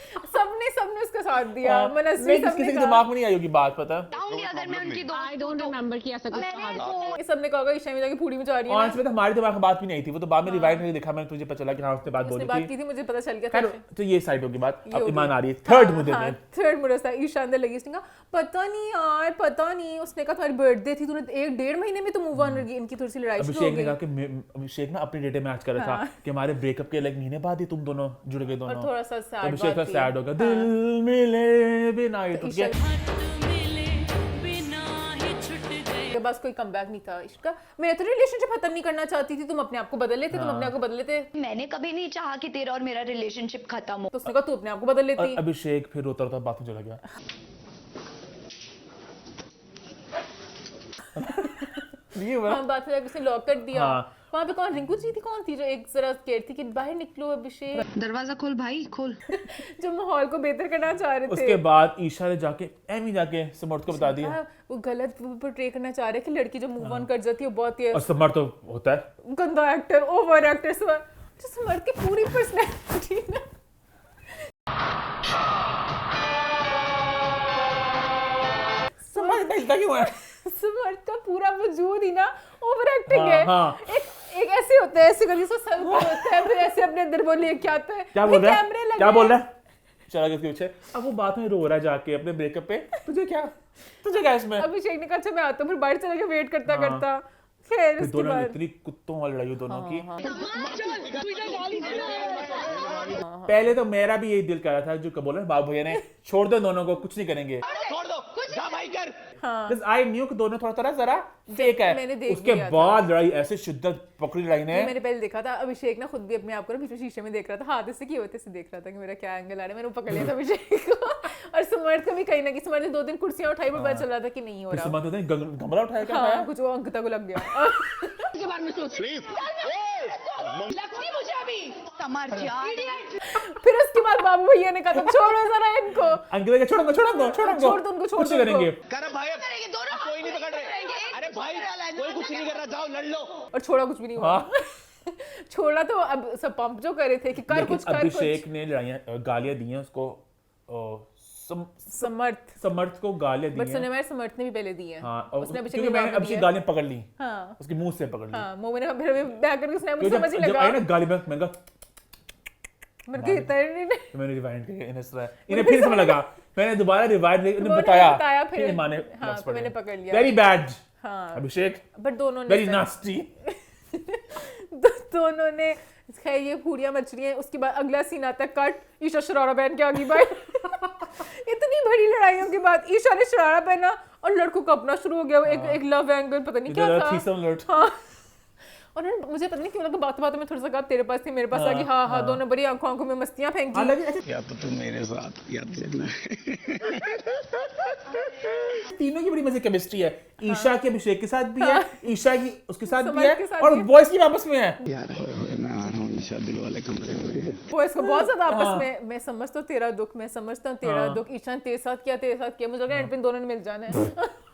सब सबने उसका साथ दिया, मनस्वी नहीं, किसी के दिमाग में नहीं आई होगी बात, पता है। बताऊंगी अगर मैं उनकी आई डोंट रिमेम्बर कि ऐसा कुछ था। ये सबने कहा ईशा में जाके पूरी में जा रही है और ना। इसमें तो हमारे दिमाग में बात भी नहीं थी, वो तो बाद में रिवाइंड करके देखा मैंने, तुझे पता चला कि हाँ उसने बात उसने बोली बात थी। की थी, मुझे पता चल गया खैर, था। तो ये साइड होगी बात। ये अब होगी। ईमान आ रही है थर्ड मुद्दे हाँ, में। थर्ड मुद्दा था, ईशा अंदर लगी, उसने कहा पता नहीं यार, पता नहीं, उसने कहा तुम्हारी बर्थडे थी, तूने 1.5 महीने में तो मूव ऑन कर गई। इनकी थोड़ी सी लड़ाई शुरू हो अभिषेक ने गई। कहा कि अभिषेक ना अपने डेटे मैच कर रहा था कि हमारे ब्रेकअप के महीने बाद ही तुम दोनों जुड़ गए दोनों। और थोड़ा सा तो सैड अभिषेक का बात थी। सैड होगा, दिल मिले बिना ये टूट गया। के पास कोई कमबैक नहीं था इसका। मैं तो रिलेशनशिप खत्म नहीं करना चाहती थी, तुम अपने आप को बदल लेते, तुम अपने आप को बदल लेते। मैंने कभी नहीं चाहा कि तेरा और मेरा रिलेशनशिप खत्म हो। तो उसने कहा तू अपने आप को बदल और लेती। अभिषेक फिर रोता रोता बाथरूम चला गया। ये हुआ। हम बात में उसने लॉक कर दिया। हाँ। वहाँ पे कौन, रिंकू जी थी, कौन थी जो एक जरा स्केयर थी कि बाहर निकलो अभिषेक। दरवाजा खोल भाई, खोल। जो माहौल को बेहतर करना चाह रहे थे। उसके बाद ईशा ने जाके एमी जाके समर्थ को बता दिया। हाँ, वो गलत पोर्ट्रे करना चाह रहे कि लड़की जो मूव ऑन कर जाती है वो बहुत ही और समर्थ तो होता है गंदा एक्टर, ओवर एक्टर। समर्थ की पूरी पर्सनैलिटी ना समर्थ मिलता क्यों है? समर्थ का पूरा वजूद ही ना ओवर एक्टिंग हाँ, है। हाँ। एक ऐसे होता है, ऐसे कभी सो सर होता है, फिर ऐसे अपने अंदर वो लेके आता है। क्या बोल रहा है? कैमरे लगे क्या बोल रहा है? चला गया पीछे। अब वो बात में रो रहा है जाके अपने ब्रेकअप पे। तुझे क्या इसमें? अभिषेक ने कहा अच्छा मैं आता हूँ, फिर बाहर चला गया वेट करता हाँ। करता। खैर फिर उसके दोनों बाद इतनी कुत्तों वाली लड़ाई हुई दोनों की। हाँ। पहले तो मेरा भी यही दिल कर रहा था, जो बोला बाबू भैया ने, छोड़ दो दोनों को, कुछ नहीं करेंगे। छोड़ दो, जा भाई कर। आई न्यू कि दोनों थोड़ा जरा फेक मैंने है। देख उसके लिया था। बाद लड़ाई ऐसे शिद्दत पकड़ी लड़ाई ने। ये मैंने पहले देखा था। अभिषेक ना खुद भी अपने आप को ना बीच में शीशे में देख रहा था, हाथ ऐसे किए होते से देख रहा था कि मेरा क्या एंगल आ रहा है। मैंने वो पकड़ लिया था अभिषेक को। और समर्थ को भी कहीं ना कहीं, समर्थ ने 2 दिन कुर्सियां उठाई पर पता चल रहा था कि नहीं हो फिर रहा। समर्थ ने गमला उठाया क्या हाँ, खाया? कुछ वो अंकिता को लग गया। समर्थ यार। फिर उसके बाद बाबू भैया ने कहा तुम छोड़ो जरा इनको। अंकिता छोड़ दो छोड़ दो उनको, छोड़ कुछ दो नहीं करेंगे। कर भाई, कोई नहीं पकड़ रहे। अरे भाई कोई कुछ नहीं कर रहा, जाओ लड़ लो। और छोड़ा कुछ भी नहीं हुआ। हाँ। छोड़ा तो अब सब पंप जो करे थे कि कर लेकिन कुछ कर अभिषेक कुछ। ने गालियां दी हैं उसको। समर्थ को गालियां दी बट हैं। सुने मैंने समर्थ ने भी पहले दी है। हाँ, और उसने अभिषेक क्योंकि ने मैंने जवाब अभिषेक दिया। गालियां पकड़ ली, हाँ उसके मुंह से पकड़ ली। हाँ, मैंने फिर बैक करके उसने क्योंकि समझ ही जब लगा। आई ना गाली मैंने कहा, मेरे को इतना नहीं तो मैंने रिवाइंड किया, इन्हें फिर समझ लगा। मैंने दोबारा रिवाइंड किया, इन्हें बताया फिर माने हाँ, फिर मैंने पकड़ लिया। वेरी बैड हाँ, अभिषेक, बट दोनों ने वेरी नास्टी। दोनों ने खैर ये पूरियां मछलियां। उसके बाद अगला सीन आता है, कट, ईशा शरारा पहन के आ गई भाई। इतनी बड़ी लड़ाइयों के बाद ईशा ने शरारा पहना और लड़कों का अपना शुरू हो गया। एक लव एंगल पता नहीं क्या था। हाँ, और मुझे पता नहीं क्यों लगा बातों में थोड़ा सा कहा तेरे पास थी मेरे पास आ गई। हाँ, दोनों बड़ी आंखों में मस्तियां फेंकी। या तो तुम मेरे साथ या चलना। तीनों की बड़ी मजे केमिस्ट्री है। ईशा के अभिषेक के साथ भी है, ईशा की उसके साथ भी समर्थ के है, साथ और भी है। बॉयज की आपस में है। यार मैं आ रहा हूँ ईशा, दिल वाले कमरे में। वो इसको बहुत ज्यादा आपस में, मैं समझता हूँ तेरा दुख, मैं समझता हूँ तेरा हाँ। दुख। ईशा ने तेरे साथ किया, मुझे लगा एंड पे दोनों ने मिल जाना है।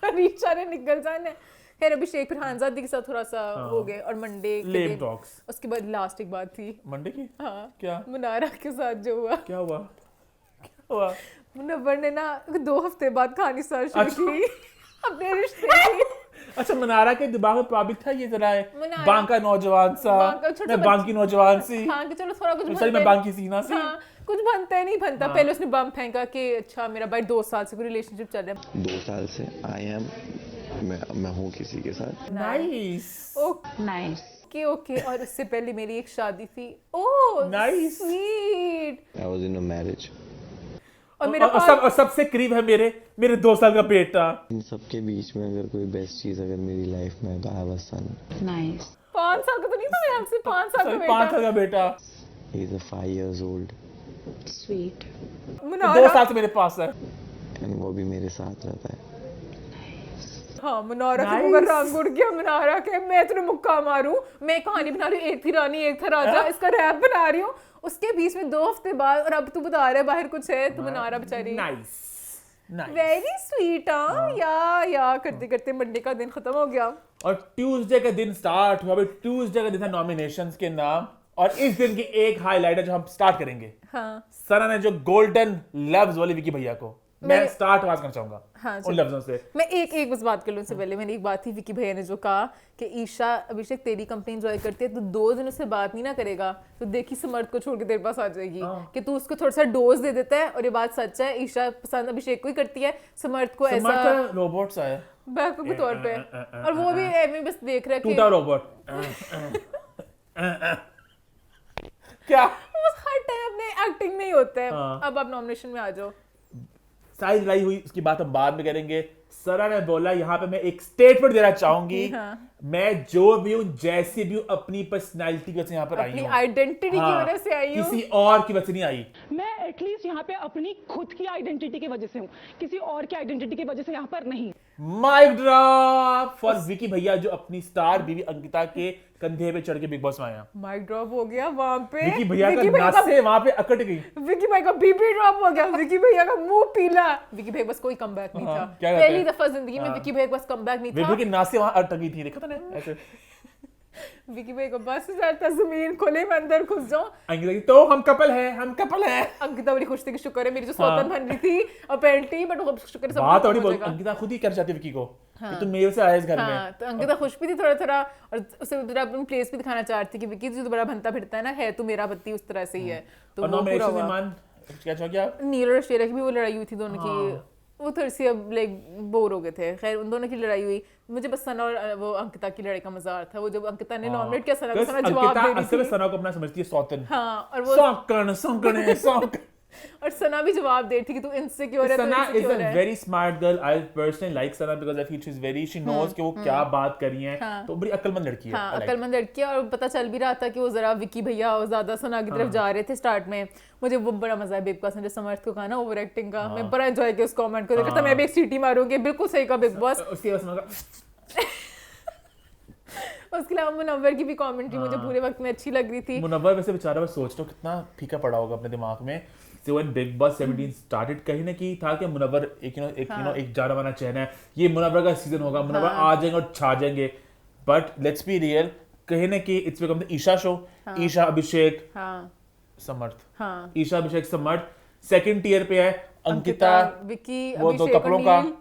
और ईशा ने निकल जाना है। फिर अभिषेक फिर हानजादी के साथ थोड़ा सा हो गए। और मंडे के लेम दिन टॉक्स। उसके बाद लास्ट एक बात थी मंडे की हाँ क्या मुनारा के साथ जो हुआ। क्या हुआ? मुनव्वर ने ना 2 हफ्ते बाद कहानी स्टार्ट शुरू की अपने रिश्ते की। अच्छा मनारा के दिमाग में प्रभावित था ये जरा मनारा- बांका नौजवान सा, बांका छोटा मैं बच्चा- बांकी नौजवान सी, हाँ कि चलो थोड़ा कुछ सॉरी बनता मैं है। बांकी सीना सी। हाँ, कुछ बनता है नहीं बनता। पहले उसने बम फेंका कि अच्छा मेरा भाई 2 साल से कोई रिलेशनशिप चल रहा है। 2 साल से आई एम मैं हूँ किसी के साथ। नाइस नाइस ओके और उससे पहले मेरी एक शादी थी। ओह Nice. Sweet. I was in a marriage. और मेरा और सबसे करीब है मेरे 2 साल का बेटा। इन सबके बीच में अगर कोई बेस्ट चीज अगर मेरी लाइफ में है तो आई वाज सन। नाइस 5 साल का तो नहीं था मेरा आपसे 5 साल का 5 साल बेटा। का बेटा, he is 5 years old sweet 2 मुनारा साल से मेरे पास है। एंड वो भी मेरे साथ रहता है। हाँ मुनारा Nice. के मुगर रंग उड़ गया। मुनारा के मैं तेरे मुक्का मारूं, मैं कहानी बना रही हूँ, एक थी रानी एक था राजा, इसका रैप बना रही हूँ। उसके बीच में 2 हफ्ते बाद और अब तू बता रहा है बाहर कुछ है तो मुनारा बेचारी नाइस वेरी स्वीट। या करते करते मंडे का दिन खत्म हो गया और ट्यूसडे का दिन स्टार्ट हुआ। अभी ट्यूसडे का दिन था नॉमिनेशंस के नाम, और इस दिन की एक हाईलाइट है जो हम स्टार्ट करेंगे। हाँ सना ने जो गोल्डन लव्स वाले विकी भैया को मैं मैं- स्टार्ट आवाज करना चाहूंगा हाँ, उन चलो। लफ्जों से। मैं एक बस बात कर लूँ उससे पहले। मैंने एक बात थी विकी भैया ने जो कहा कि ईशा अभिषेक तेरी कंपनी एंजॉय करती है तो 2 दिन उससे बात नहीं ना करेगा तो देखी समर्थ को छोड़ के तेरे पास आ जाएगी कि तू उसको थोड़ा सा डोज दे देता है। और ये बात सच है, ईशा पसंद अभिषेक को ही करती है, समर्थ को ऐसा समर्थ रोबोट सा है, बैकअप के तौर पे। और वो भी ऐਵੇਂ बस देख रहा है टूटा कि रोबोट। क्या बस हर टाइम अपने एक्टिंग में ही होता है। हाँ। अब आप नॉमिनेशन में आ जाओ। सारी लड़ाई हुई, उसकी बात हम बाद में करेंगे। सरा ने बोला यहाँ पे मैं एक स्टेटमेंट देना चाहूंगी, हाँ। मैं जो भी हूँ जैसी भी हूँ अपनी पर्सनालिटी की वजह से यहाँ पर आई अपनी हूँ, आइडेंटिटी की हाँ, वजह से आई हूँ। किसी और की वजह से नहीं आई। मैं एटलीस्ट यहाँ पे अपनी खुद की आइडेंटिटी की वजह से हूँ, किसी और की आइडेंटिटी की वजह से यहाँ पर नहीं। माइक ड्रॉप फॉर विकी भैया जो अपनी स्टार बीवी अंकिता के कंधे पे चढ़ के बिग बॉस में आया। माइक ड्रॉप हो गया वहां पे। विकी भैया विकी का भैया नसें वहां पे अकड़ गई। विकी भाई का बीपी ड्रॉप हो गया। विकी भैया का मुंह पीला। विकी भाई बस कोई कमबैक नहीं हाँ, था। क्या कहते पहली हैं? दफा जिंदगी में विकी भाई के पास कमबैक नहीं था। विकी की नासें वहां अटक गई थी, देखा था ना ऐसे। विकी भाई को बस जाता जमीन खोले मैं अंदर घुस जाऊं। अंकिता की तो हम कपल हैं। अंकिता बड़ी खुश थी कि शुक्र है मेरी जो सौतन बन रही थी अपेरेंटली, बट वो शुक्र है सब बात कुछ और हो बोल, जाएगा। अंकिता खुद ही कर चाहती विकी को कि तुम मेरे से आए इस घर में। हाँ तो अंकिता खुश भी थी थोड़ा थोड़ा, और उसे जरा अपनी प्लेस भी दिखाना चाह रही थी कि विकी जो बड़ा बनता फिरता है ना, है तो मेरा पति उस तरह से ही है। तो और वो पूरा नॉमिनेशन में हुआ। मान क्या चाहोगे आप? नील और शेरा की भी वो लड़ाई हुई थी दोनों की, वो थोड़ी सी अब लाइक बोर हो गए थे। खैर उन दोनों की लड़ाई हुई। मुझे बस सना और वो अंकिता की लड़ाई का मजा आ रहा था। वो जब अंकिता ने नॉमिनेट किया सना को, सना जवाब दे रही असल में थी। सना को अपना समझती है सौतन। हाँ और वो सौंकन और सना भी जवाब दे रही थी कि तू इनसिक्योर है, तू Sana is a इनसिक्योर है। very smart girl. I personally like Sana because I feel she knows कि वो क्या बात कर रही है। हाँ। तो बड़ी अक्लमंद लड़की है। हाँ I like. अक्लमंद लड़की है। और पता चल भी रहा था कि वो जरा विकी भैया और ज्यादा सना की तरफ जा रहे थे स्टार्ट में। मुझे वो बड़ा मजा है बिग बॉस ने जो समर्थ को कहा ना ओवर एक्टिंग का, मैं बड़ा एंजॉय किया उस कमेंट को। देखा था मैं भी एक सीटी मारूंगी, बिल्कुल सही का बिग बॉस। उसके बाद Sana का उसके अलावा मुनव्वर की भी कमेंट्री मुझे पूरे वक्त में अच्छी लग रही थी। मुनव्वर वैसे बेचारा, मैं सोच रहा हूँ कितना फीका पड़ा होगा अपने दिमाग में। So when Big Boss 17 started, कहीं ना कहीं था कि मुनव्वर एक जाना माना चेहरा है, ये मुनव्वर का सीजन होगा, मुनव्वर आ जाएंगे और छा जाएंगे। बट लेट्स बी रियल, कहीं ना कहीं it's become the Isha show. Isha Abhishek Samarth, Isha Abhishek Samarth second tier पे है, अंकिता विकी वो तो अभिषेक कपड़ों और का, नील।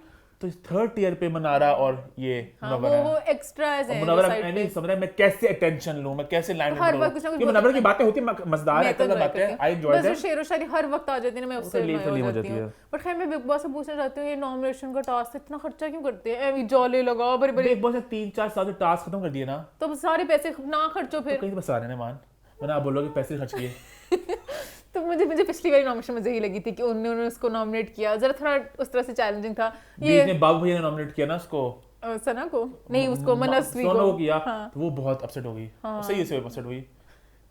तो थर्ड टियर पे मनारा और ये हाँ, मुनव्वर है। वो एक्स्ट्राज हैं मुनव्वर जो side मैं पे। नहीं समझ रहा मैं कैसे अटेंशन लूं, मैं कैसे लाइन हर वक्त कुछ ना कुछ ये मुनव्वर की बातें होती है मजेदार है, मैं तो मतलब enjoy बातें करती हूँ। आई एंजॉय बस दैट। जो शेरो शायरी हर वक्त आ जाती है ना, मैं उससे तकलीफ annoy हो हो जाती जाती है। हूँ। बट खैर मैं बिग बॉस से पूछना चाहती हूँ, ये नॉमिनेशन का टास्क इतना खर्चा क्यों करते हैं? ऐਵੇਂ जॉले लगाओ बड़े बड़े, बिग बॉस ने 3-4 साल से टास्क खत्म कर दिए ना, तो सारे पैसे ना खर्चो फिर। कहीं तो बस आ रहे हैं मान, वरना आप बोलोगे पैसे खर्च किए। तो मुझे पिछली बार नॉमिनेशन मुझे यही लगी थी कि उन्होंने उसको नॉमिनेट किया, जरा थोड़ा उस तरह से चैलेंजिंग था बीच ये। में बाबू भैया ने नॉमिनेट किया ना उसको, सना को नहीं, उसको मनस्वी सोनू को किया, हाँ। तो वो बहुत अपसेट हो गई, सही से अपसेट हुई।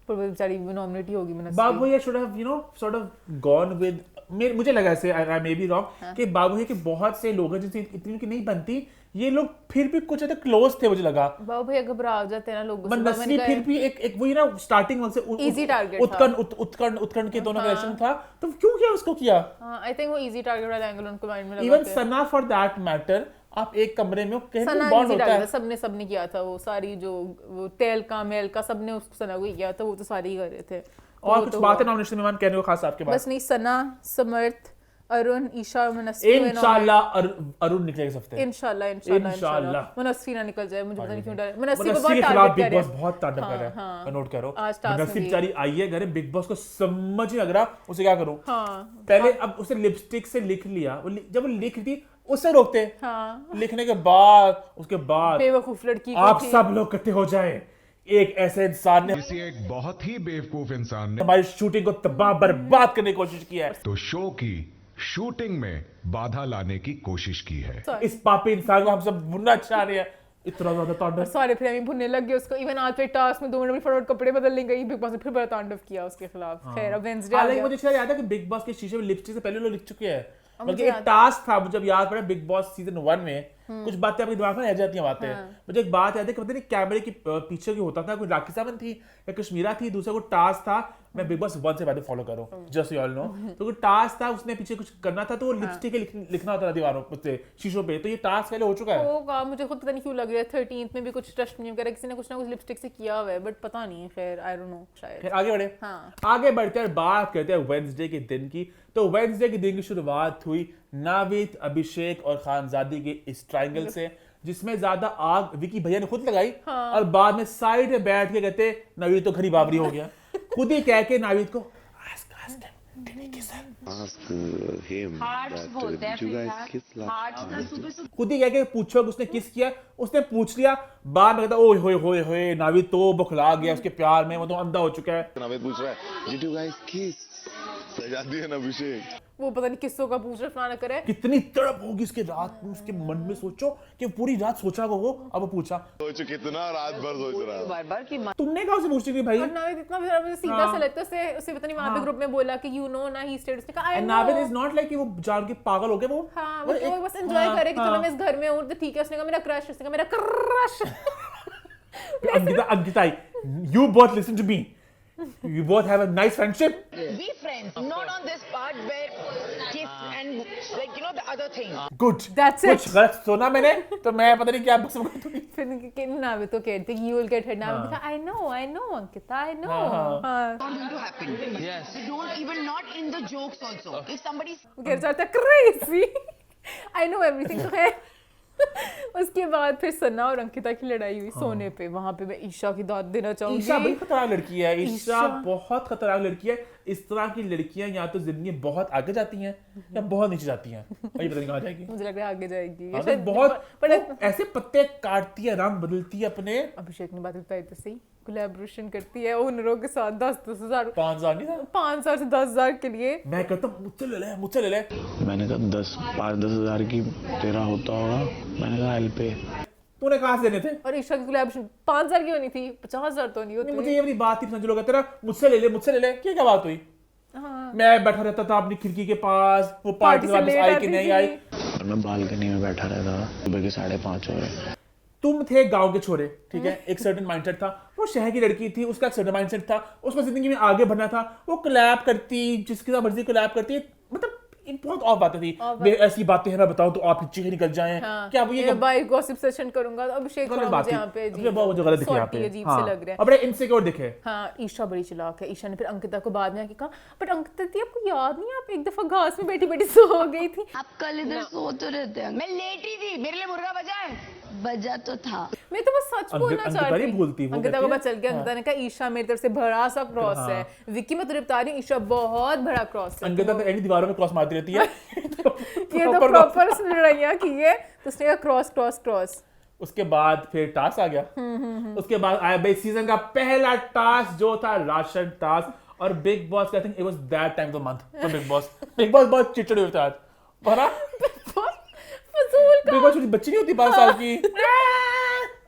पर वो बेचारी नॉमिनेट ही होगी मनस्वी। बाबू भैया should have sort of gone with, मुझे लगा ऐसे, आई मे बी रॉन्ग, कि बाबू भैया के बहुत से लोग हैं जिनसे इतनी की नहीं बनती, ये लोग फिर भी कुछ ज्यादा क्लोज थे मुझे लगा। बाबू भैया घबरा जाते हैं ना लोगों से। मनस्वी फिर भी एक वही ना स्टार्टिंग से Easy target था। उत्कर्ण के दोनों रिलेशन था, तो क्यों किया उसको किया? आई थिंक वो इजी टारगेट वाला एंगल उनको माइंड में लगा। Even Sana for that matter, आप एक कमरे में हो, कहीं सना बॉन्ड इजी होता टारगेट है। सबने किया था। वो सारी जो वो तेल का मेल का सबने उस सना को ही किया था, वो तो सारे ही कर रहे थे। और कुछ बातें नॉमिनेशन में मान कहने को खास आपके पास? बस नहीं, सना समर्थ अरुण, ईशा, मनस्वी इंशाल्लाह अरुण निकलेगा इस हफ्ते। इंशाल्लाह मनस्वी ना निकल जाए, मुझे पता नहीं क्यों डर है। मनस्वी को मनस्वी बहुत के खिलाफ टारगेट बिग कर रहे बॉस हैं। बहुत ताड़ना कर रहा है, हाँ, नोट करो। आज टास्क मनस्वी में बेचारी आई है घर, बिग बॉस को समझ नहीं लग रहा उसे क्या करूं। हाँ, पहले अब उसे लिपस्टिक से लिख लिया, जब वो लिख रही थी उससे रोकते, हाँ, लिखने के बाद उसके बाद बेवकूफ लड़की को आप थी। सब लोग इकट्ठे हो जाए। एक ऐसे इंसान ने किसी एक बहुत ही बेवकूफ इंसान ने हमारी शूटिंग को तबाह बर्बाद करने की कोशिश की है। तो शो की शूटिंग में बाधा लाने की कोशिश की है। इस पापी इंसान को हम सब बुरा चाह रहे हैं, इतना ज्यादा तांडव। सारे प्रेमी भुनने लग गए उसको। इवन आज पे टास्क में 2 मिनट में फटाफट कपड़े बदलने गई, बिग बॉस ने फिर बड़ा तांडव किया उसके खिलाफ। खैर अब वेडनेसडे आ हालांकि गया। मुझे शायद याद है कि बिग बॉस के शीशे में लिपस्टिक से पहले लोग लिख चुके हैं, मुझे बल्कि एक याद- टास्क था, मुझे जब याद पड़ा बिग बॉस सीजन 1 में कुछ बातें आपके दिमाग में रह जाती हैं बातें। मुझे एक बात याद है कि पता नहीं कैमरे के पीछे जो होता था, कोई राखी सावंत थी या कश्मीरा थी, दूसरा कोई टास्क था। मैं बिग बॉस 1 से पहले फॉलो करूं, जस्ट यू ऑल नो। तो कोई टास्क था, उसने पीछे कुछ करना था, तो वो लिपस्टिक लिखना होता था दीवारों पे, शीशों पे। तो ये टास्क पहले हो चुका है। होगा, मुझे खुद पता नहीं क्यों लग रहा है 13th में भी कुछ रश्मि वगैरह किसी ने कुछ ना कुछ लिपस्टिक से किया हुआ है, बट पता नहीं है। खैर आई डोंट नो, शायद। फिर आगे बढ़े। हाँ। आगे बढ़ते हैं, बात करते हैं वेडनेसडे के दिन की। तो वेडनेसडे के दिन की शुरुआत हुई नाविद, अभिषेक और खानजादी के इस ट्रायंगल से, जिसमें ज्यादा आग विकी भैया ने खुद लगाई। और बाद में साइड में बैठ के कहते नाविद तो खरी बाबरी हो गया। खुद ही कह के नाविद को खुद ही कह के पूछो कि उसने किस किया, उसने पूछ लिया। बाद में कहता ओए होए होए होए नाविद तो बौखला गया उसके प्यार में, वो तो अंधा हो चुका है। नाविद पूछ रहा है डिड यू गाइस किस, सजा दिया ना अभिषेक। वो पता नहीं किसों का पूछ रहा, फलाना करे। कितनी तड़प होगी उसके रात में, उसके मन में। सोचो कि पूरी रात सोचा वो, अब वो पूछा। सोचो कितना रात भर सोच रहा है। बार-बार कि तुमने कहा उसे पूछती थी भाई। और नाविद इतना बेचारा मुझे सीधा सा लगता है, उसे पता नहीं वहां पे ग्रुप में बोला कि यू नो ना ही स्टेट, उसने कहा I know. Navid is not like कि वो जान के पागल हो गया वो। हाँ, वो बस एंजॉय करे कि चलो मैं इस घर में हूं तो ठीक है। उसने कहा मेरा क्रश, उसने कहा मेरा crush. Ankita, you both listen to me. You both have a nice friendship. be friends, not on this part where kiss and like you know the other thing. Good. That's कुछ it. गलत सुना मैंने तो मैं पता नहीं क्या बस फिर नाविद तो कहते you will get hurt. Navid कहा I know Ankita, I know. हाँ। Not going to happen. Yes. We don't even not in the jokes also. If somebody वो कह रहा था crazy. I know everything. तो है। उसके बाद फिर सना और अंकिता की लड़ाई हुई सोने पे। वहां पे मैं ईशा की दाद देना चाहूंगी। ईशा बड़ी खतरनाक लड़की है। ईशा ईशा बहुत खतरनाक लड़की है। इस तरह की लड़कियां या तो जिंदगी में बहुत आगे जाती हैं या बहुत नीचे जाती हैं, और ये पता नहीं कहाँ जाएगी। मुझे लग रहा है आगे जाएगी। हाँ, शायद बहुत पर वो ऐसे पत्ते काटती है, रंग बदलती है अपने। अभिषेक ने बात बताई तो सही, कोलैबोरेशन करती है ओनरों के साथ 10-10 हजार 5,000 नहीं था, 5,000 से 10,000 के लिए। मैं कहता हूँ मुझसे ले ले, मुझसे ले ले। मैंने कहा 5-10 हजार की तेरा होता होगा, मैंने कहा हेल्प पे। तूने कहाँ से देने थे? और ईशा की कोलैबोरेशन 5,000 की होनी थी, 50,000 तो नहीं होती। मुझे ये वाली बात ही समझ लोग कहते ना मुझसे ले ले, मुझसे ले ले। क्या बात हुई? हाँ। मैं बैठा रहता था अपनी खिड़की के पास, वो पार्टी से वापस आई कि नहीं आई। और मैं बालकनी में बैठा रहता था, सुबह के 5:30 हो रहे। तुम थे गांव के छोरे, ठीक है, एक सर्टेन माइंडसेट था। वो शहर की लड़की थी, उसका एक सर्टेन माइंडसेट था, उसको जिंदगी में आगे बढ़ना था। वो कोलैब करती, जिसके साथ मर्जी कोलैब करती, मतलब बहुत ऑफ बातें थी। ऐसी बातें हैं ना बताओ तो आपकी चीखें निकल जाएं। हाँ। क्या वो ये बाई गॉसिप सेशन करूंगा तो अभिषेक गलत थोड़ा बात मुझे थी। यहाँ पे मुझे गलत दिखे यहाँ पे, अजीब हाँ। से लग रहा है। अब बड़े इनसिक्योर दिखे। हाँ, ईशा बड़ी चालाक है। ईशा ने फिर अंकिता को बाद में आके कहा बट अंकिता दी आपको याद नहीं, आप एक दफा घास में बैठी बैठी सो गई थी। आप कल इधर सो तो रहते हैं। मैं लेटी थी, मेरे लिए मुर्गा बजा है। बजा तो था। मैं तो बस सच बोलना अंकिता चाहती नहीं भूलती, वो अंकिता को कहती पता चल गया। अंकिता ने कहा ईशा मेरी तरफ से बड़ा सा क्रॉस है। विक्की मैं तुझे बता रही हूँ ईशा बहुत बड़ा क्रॉस है। अंकिता तो एनी दीवारों में क्रॉस मारती रहती है। ये तो प्रॉपर उसने लड़ाइयाँ की है, तो उसने कहा क्रॉस क्रॉस क्रॉस। उसके बाद फिर टास्क आ गया। उसके बाद आया भाई सीजन का पहला टास्क जो था राशन टास्क। और big boss I think it was that time of the month for big boss बहुत चिड़चिड़े होते हैं आज। भरा फजूल बिग बॉस छोटी बच्ची नहीं होती 12 साल की।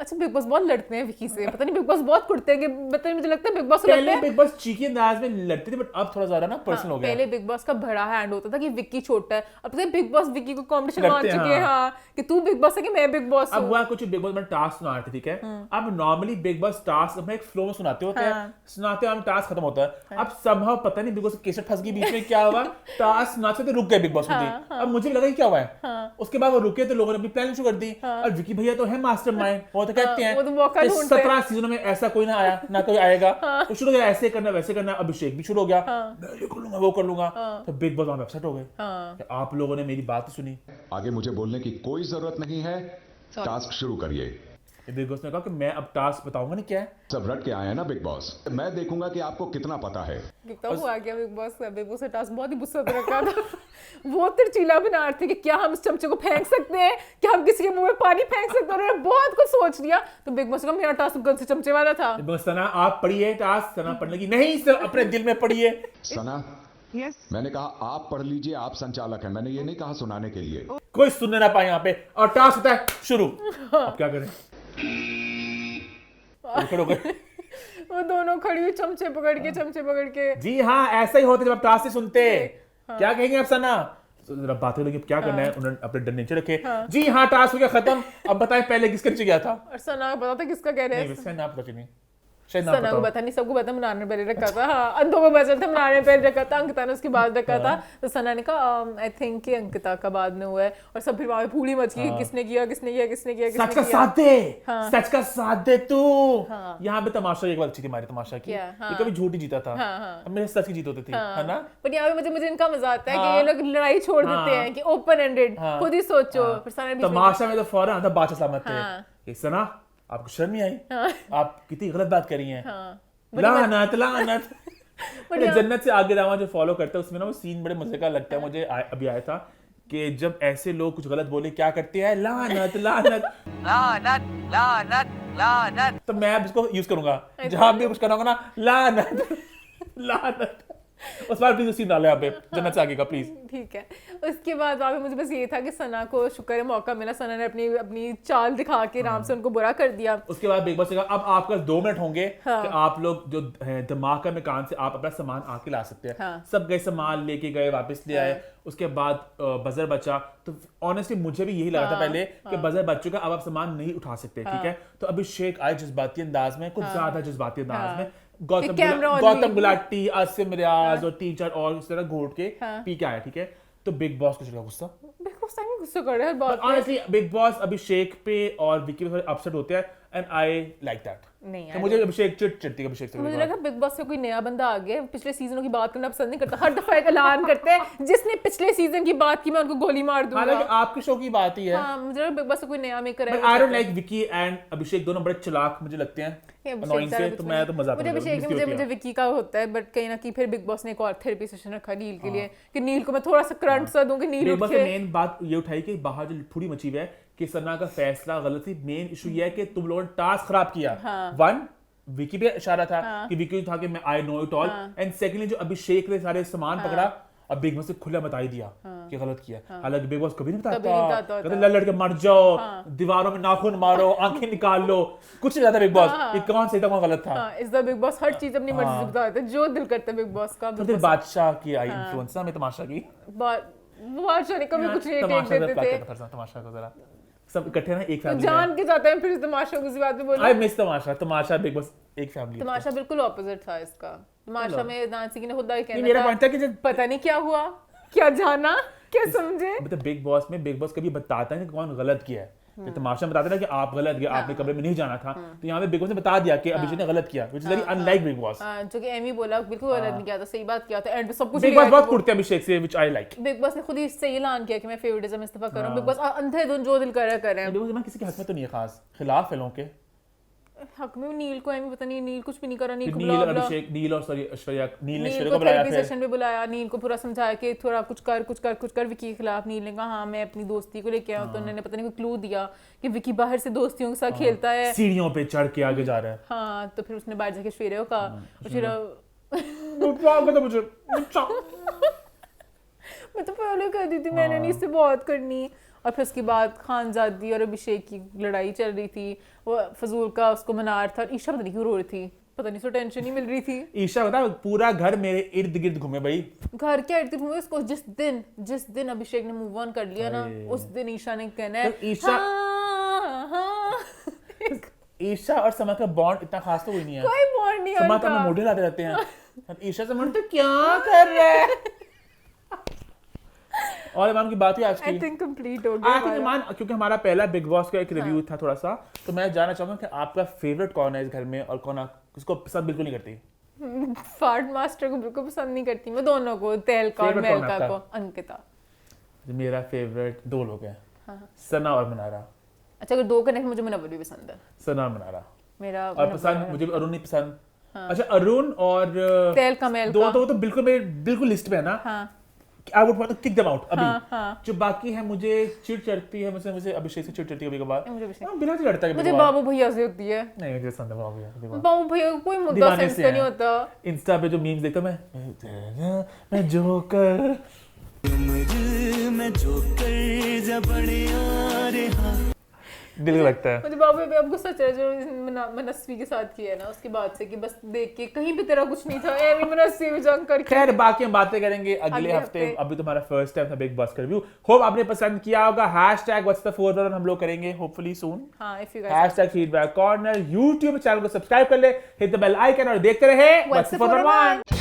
अच्छा बिग बॉस बहुत लड़ते हैं विकी से, पता नहीं बिग बॉस बहुत कुटते हैं कि पता नहीं, मुझे लगता है बिग बॉस पहले बिग बॉस चीकी अंदाज में लड़ते थे, बट अब थोड़ा ज्यादा ना पर्सनल हो गया। पहले बिग बॉस का बड़ा हैंड होता था कि विक्की छोटा है, अब पता है बिग बॉस विक्की को कंपटीशन मान लड़ते हैं, चुके हैं। हाँ, कि तू बिग बॉस है कि मैं बिग बॉस अब हूँ। हुआ कुछ बिग बॉस में टास्क सुना रहे थे, ठीक है। अब नॉर्मली बिग बॉस टास्क में एक फ्लो में सुनाते होते हैं, सुनाते हैं टास्क खत्म होता है। अब समहाउ पता नहीं बिग बॉस केसर फंस गई बीच में, क्या हुआ, टास्क सुनाते थे रुक गए बिग बॉस अब मुझे लगा क्या हुआ है। उसके बाद वो रुके तो लोगों ने अपनी प्लानिंग शुरू कर दी। और विकी भैया तो है मास्टरमाइंड, वो तो कहते हैं वो तो मौका कि ढूंढते हैं। 17 सीजनों में ऐसा कोई ना आया ना कोई आएगा, तो शुरू हो गया ऐसे करना वैसे करना, अभिषेक भी शुरू हो गया मैं ये कर लूंगा वो कर लूंगा, तो बिग बॉस वहां पे अपसेट हो गए कि आप लोगों ने मेरी बात ही सुनी। आगे मुझे बोलने की कोई जरूरत नहीं है, टास्क शुरू करिए। बिग बॉस ने कहा कि मैं अब टास्क बताऊंगा नहीं क्या है। सब रट के आए हैं ना बिग बॉस, मैं देखूंगा कि आपको कितना पता है। कितना वो आ गया बिग बॉस का। बिग बॉस का टास्क बहुत ही गुस्सा पे रखा था। वो तिरचिला बना रहे थे कि क्या हम इस चमचे को फेंक सकते हैं, क्या हम किसी के मुंह में पानी फेंक सकते हैं, उन्होंने बहुत कुछ सोच लिया। तो बिग बॉस का मेरा टास्क कौन से चमचे वाला था। सना आप पढ़िए टास्क, सना पढ़ने की नहीं, सिर्फ अपने दिल में पढ़िए। सना मैंने कहा आप पढ़ लीजिए, आप संचालक हैं, मैंने ये नहीं कहा सुनाने के लिए। कोई सुनने ना पाए यहाँ पे, और टास्क होता है शुरू। अब क्या करें, खड़े हो गए। वो दोनों खड़ी हुई चमचे पकड़ के जी हाँ, ऐसा ही होता है जब आप टास्क से सुनते। क्या कहेंगे आप सना, जरा बातें लगी क्या करना है, उन्होंने अपने डर नीचे रखे। जी हाँ, टास्क हो गया खत्म, अब बताएं पहले किसके नीचे गया था। और सना को पता था किसका कह रहे हैं। इसका नाम पता नहीं, सना को पता नहीं, सबको पता, मनाने ने पहले रखा था। हाँ, अंधों को पता था, मनाने ने पहले रखा था, अंकिता ने उसके बाद रखा था। तो सना ने कहा आई थिंक कि अंकिता का बाद में हुआ है, और सब फिर वहां पे पूरी मच गई किसने किया। सच का साथ दे, सच का साथ दे तू। यहाँ पे तमाशा एक बार अच्छी थी हमारी तमाशा की, ये कभी झूठी जीता था, अब मेरे सच की जीत होती थी, है ना। पर यहाँ पे मुझे इनका मजा आता है कि ये लोग लड़ाई छोड़ देते हैं कि ओपन एंडेड, खुद ही सोचो। फिर सना तमाशा में तो फौरन आता बादशाह सलामत थे। सना आपको शर्म नहीं आई, आप कितनी गलत बात कर रही हैं। लानत लानत। जन्नत से आगे रामा जो फॉलो करता है उसमें ना वो सीन बड़े मजे का लगता है मुझे। अभी आया था कि जब ऐसे लोग कुछ गलत बोले क्या करते हैं, लानत लानत लानत लानत लानत। तो मैं अब इसको यूज करूंगा जहां भी कुछ करना होगा ना, लानत लानत। उस बार प्लीज सीन डालो यहाँ पे जन्नत से आगे का प्लीज। ठीक है। उसके बाद वहाँ पे मुझे बस ये था कि सना को शुक्र है मौका मिला, सना ने अपनी चाल दिखा के राम से उनको बुरा कर दिया। उसके बाद बिग बॉस ने कहा अब आपके पास 2 मिनट होंगे कि आप लोग जो धमाका में कान से आप अपना सामान आके ला सकते हैं। सब गए सामान लेके गए, वापस ले आए। उसके बाद बजर बचा, तो ऑनेस्टली मुझे भी यही लगा था पहले कि बजर बच चुका, अब आप सामान नहीं उठा सकते, ठीक है। तो अभिषेक आए जज्बाती अंदाज में, कुछ ज्यादा जज्बाती अंदाज में। गौतम गुलाटी, आसिम रियाज और 3-4 और इस तरह घोट के पी के आया, ठीक है। तो बिग बॉस को चला गुस्सा, बिग बॉस टाइम गुस्सा कर रहा है बात। ऑनेस्टली बिग बॉस अभिषेक पे और विकी पे थोड़े अपसेट होते हैं, एंड आई लाइक दैट। नहीं तो मुझे अभिषेक चिढ़ती है अभिषेक से। मुझे लगा बिग बॉस से कोई नया बंदा आ गया, पिछले सीजनों की बात करना पसंद नहीं करता, हर दफा एक ऐलान करते हैं जिसने पिछले सीजन की बात की मैं उनको गोली मार दूंगा। हालांकि आपके शो की बात ही है। हाँ, मुझे लगा बिग बॉस से कोई नया मेकर है। I don't like Vicky and Abhishek, दोनों बड़े चालाक मुझे लगते हैं, अनोइंग से। तो मैं तो मजा आता है मुझे विकी का होता है, बट कहीं ना कहीं फिर बिग बॉस ने एक और थेरेपी सेशन रखा नील के लिए कि नील को मैं थोड़ा सा करंट सा दूं कि नील बिग बॉस ने मेन बात ये उठाई कि बाहर जो थोड़ी मची हुई है कि सना का फैसला गलत थी। मेन इशू ये है कि तुम लोगों ने टास्क खराब किया। वन, विकी पे इशारा था कि विकी था कि मैं I know it all, and secondly जो अभिषेक ने सारे सामान पकड़ा, अब बिग बॉस ने खुला बता ही दिया कि गलत किया। हालांकि बिग बॉस कभी नहीं बताता, कहते लड़ के मर जाओ, दीवारों में नाखून मारो, आंखें निकाल लो, कुछ नहीं बताता बिग बॉस कि कौन सही था कौन गलत था। इस बार बिग बॉस हर चीज अपनी मर्जी से बताता है, जो दिल करता है बिग बॉस का। तो फिर बादशाह की आई इन्फ्लुएंस में तमाशा की, बादशाह ने कभी कुछ नहीं टेक देते थे। तमाशा को जरा सब इकट्ठे ना एक फैमिली जान के जाते हैं, फिर तमाशा की बात में बोलो। I miss Tamasha big boss एक फैमिली। तमाशा बिल्कुल ऑपोजिट था इसका। तमाशा में नांसी ने खुद ही कहना मेरा पॉइंट था कि जब पता नहीं क्या हुआ, क्या जाना, क्या समझे। मतलब बिग बॉस में बिग बॉस कभी बताता नहीं कि कौन गलत किया है। तमाशा बताते ना कि आप गलत गए, आपने कमरे में नहीं जाना था, तो यहाँ पे बिग बॉस ने बता दिया कि अभिषेक ने गलत किया, which is very unlike big boss. जो कि एमी बोला बिल्कुल गलत नहीं किया था, सही बात किया था, एंड सब कुछ बिग बॉस बहुत कुड़ते हैं अभिषेक से, which I like. Big boss ने खुद ही इससे ऐलान किया कि मैं फेवरेटिज्म इस्तीफा कर रहा हूं। बिग बॉस अंधेधुन जो दिल कर रहे हैं। बिग बॉस किसी के हक में तो नहीं है, खास खिलाफ है लोगों के हक में। नील को एमी पता नहीं, नील कुछ भी नहीं करा। नील और सॉरी ऐश्वर्या, नील ने ऐश्वर्या को बुलाया, फिर सेशन पे बुलाया, नील को पूरा समझाया कि थोड़ा कुछ कर विकी के खिलाफ। नील ने कहा हाँ मैं अपनी दोस्ती को लेके आया हूं, तो उन्होंने पता नहीं कोई क्लू दिया कि विकी बाहर से दोस्तियों के साथ खेलता है, सीढ़ियों पे चढ़ के आगे जा रहा है। हाँ, तो फिर उसने बाहर जाके फेरे का फिर मैं तो पहले कह दी थी मैंने नहीं इससे बहुत करनी। और फिर उसके बाद खानजादी और अभिषेक की लड़ाई चल रही थी, वो फजूल का उसको मनार था, ईशा पता नहीं क्यों रो रही थी, पता नहीं सो टेंशन नहीं मिल रही थी। ईशा बता पूरा घर मेरे इर्द गिर्द घूमे भाई, घर के इर्द घूमे। उसको जिस दिन अभिषेक ने मूव ऑन कर लिया ना, उस दिन ईशा ने कहना है ईशा और समा का बॉन्ड इतना खास तो कोई नहीं है, कोई बॉन्ड नहीं है। समा तो हमें मोटे लाते रहते हैं, ईशा से मन तो क्या कर रहा है और ईमान की बात हुई आज की? आई थिंक कंप्लीट हो आई गया थिंक हमारा। ईमान, क्योंकि हमारा पहला बिग बॉस का एक रिव्यू था थोड़ा सा, तो मैं जानना चाहूंगा कि आपका फेवरेट कौन है इस घर में और कौन उसको पसंद बिल्कुल नहीं करती? फार्ट मास्टर को बिल्कुल पसंद नहीं करती मैं, दोनों को, तहलका और Favorite कौन है मेलका को। आपका? अंकिता। मेरा फेवरेट 2 लोग हैं, हाँ। सना और मनारा। अच्छा, अगर 2 कनेक्ट, मुझे मुनव्वर भी पसंद है। सना और मनारा। मेरा और मुनव्वर पसंद है। मुझे अरुण नहीं पसंद। अच्छा, अरुण और तहलका मेलका। दो तो बिल्कुल मेरे बिल्कुल लिस्ट में है ना। हाँ। I would want to kick them out अभी। हाँ। जो बाकी है, मुझे चिढ़ चढ़ती है, मुझे अभिषेक से चिढ़ चढ़ती है कभी-कभार। मुझे अभिषेक। हाँ, बिना चिढ़ चढ़ता है मुझे कभी-कभार। बाबू भैया से होती है। नहीं, मुझे पसंद है बाबू भैया कभी-कभार। बाबू भैया का कोई मुद्दा दीवाने सेंस से का नहीं हैं। होता। इंस्टा पे जो मीम्स देखता हूं मैं जोकर। दिल को लगता है। मुझे बाबू भैया गुस्सा चढ़ा जो मनस्वी के साथ किया है ना, उसके बाद से कि बस देख के कहीं भी तेरा कुछ नहीं था, एवी मनस्वी में जंग करके। खैर, बाकी हम बातें करेंगे अगले अगले हफ्ते। हफ्ते। अभी तुम्हारा फर्स्ट टाइम था बिग बॉस का रिव्यू। होप आपने पसंद किया होगा। #What's the fourth one हम लोग करेंगे होपफुली सून। हाँ, if you guys #feedback corner। YouTube channel को सब्सक्राइब कर ले, हिट द बेल आइकन और देखते रहे What's the fourth one?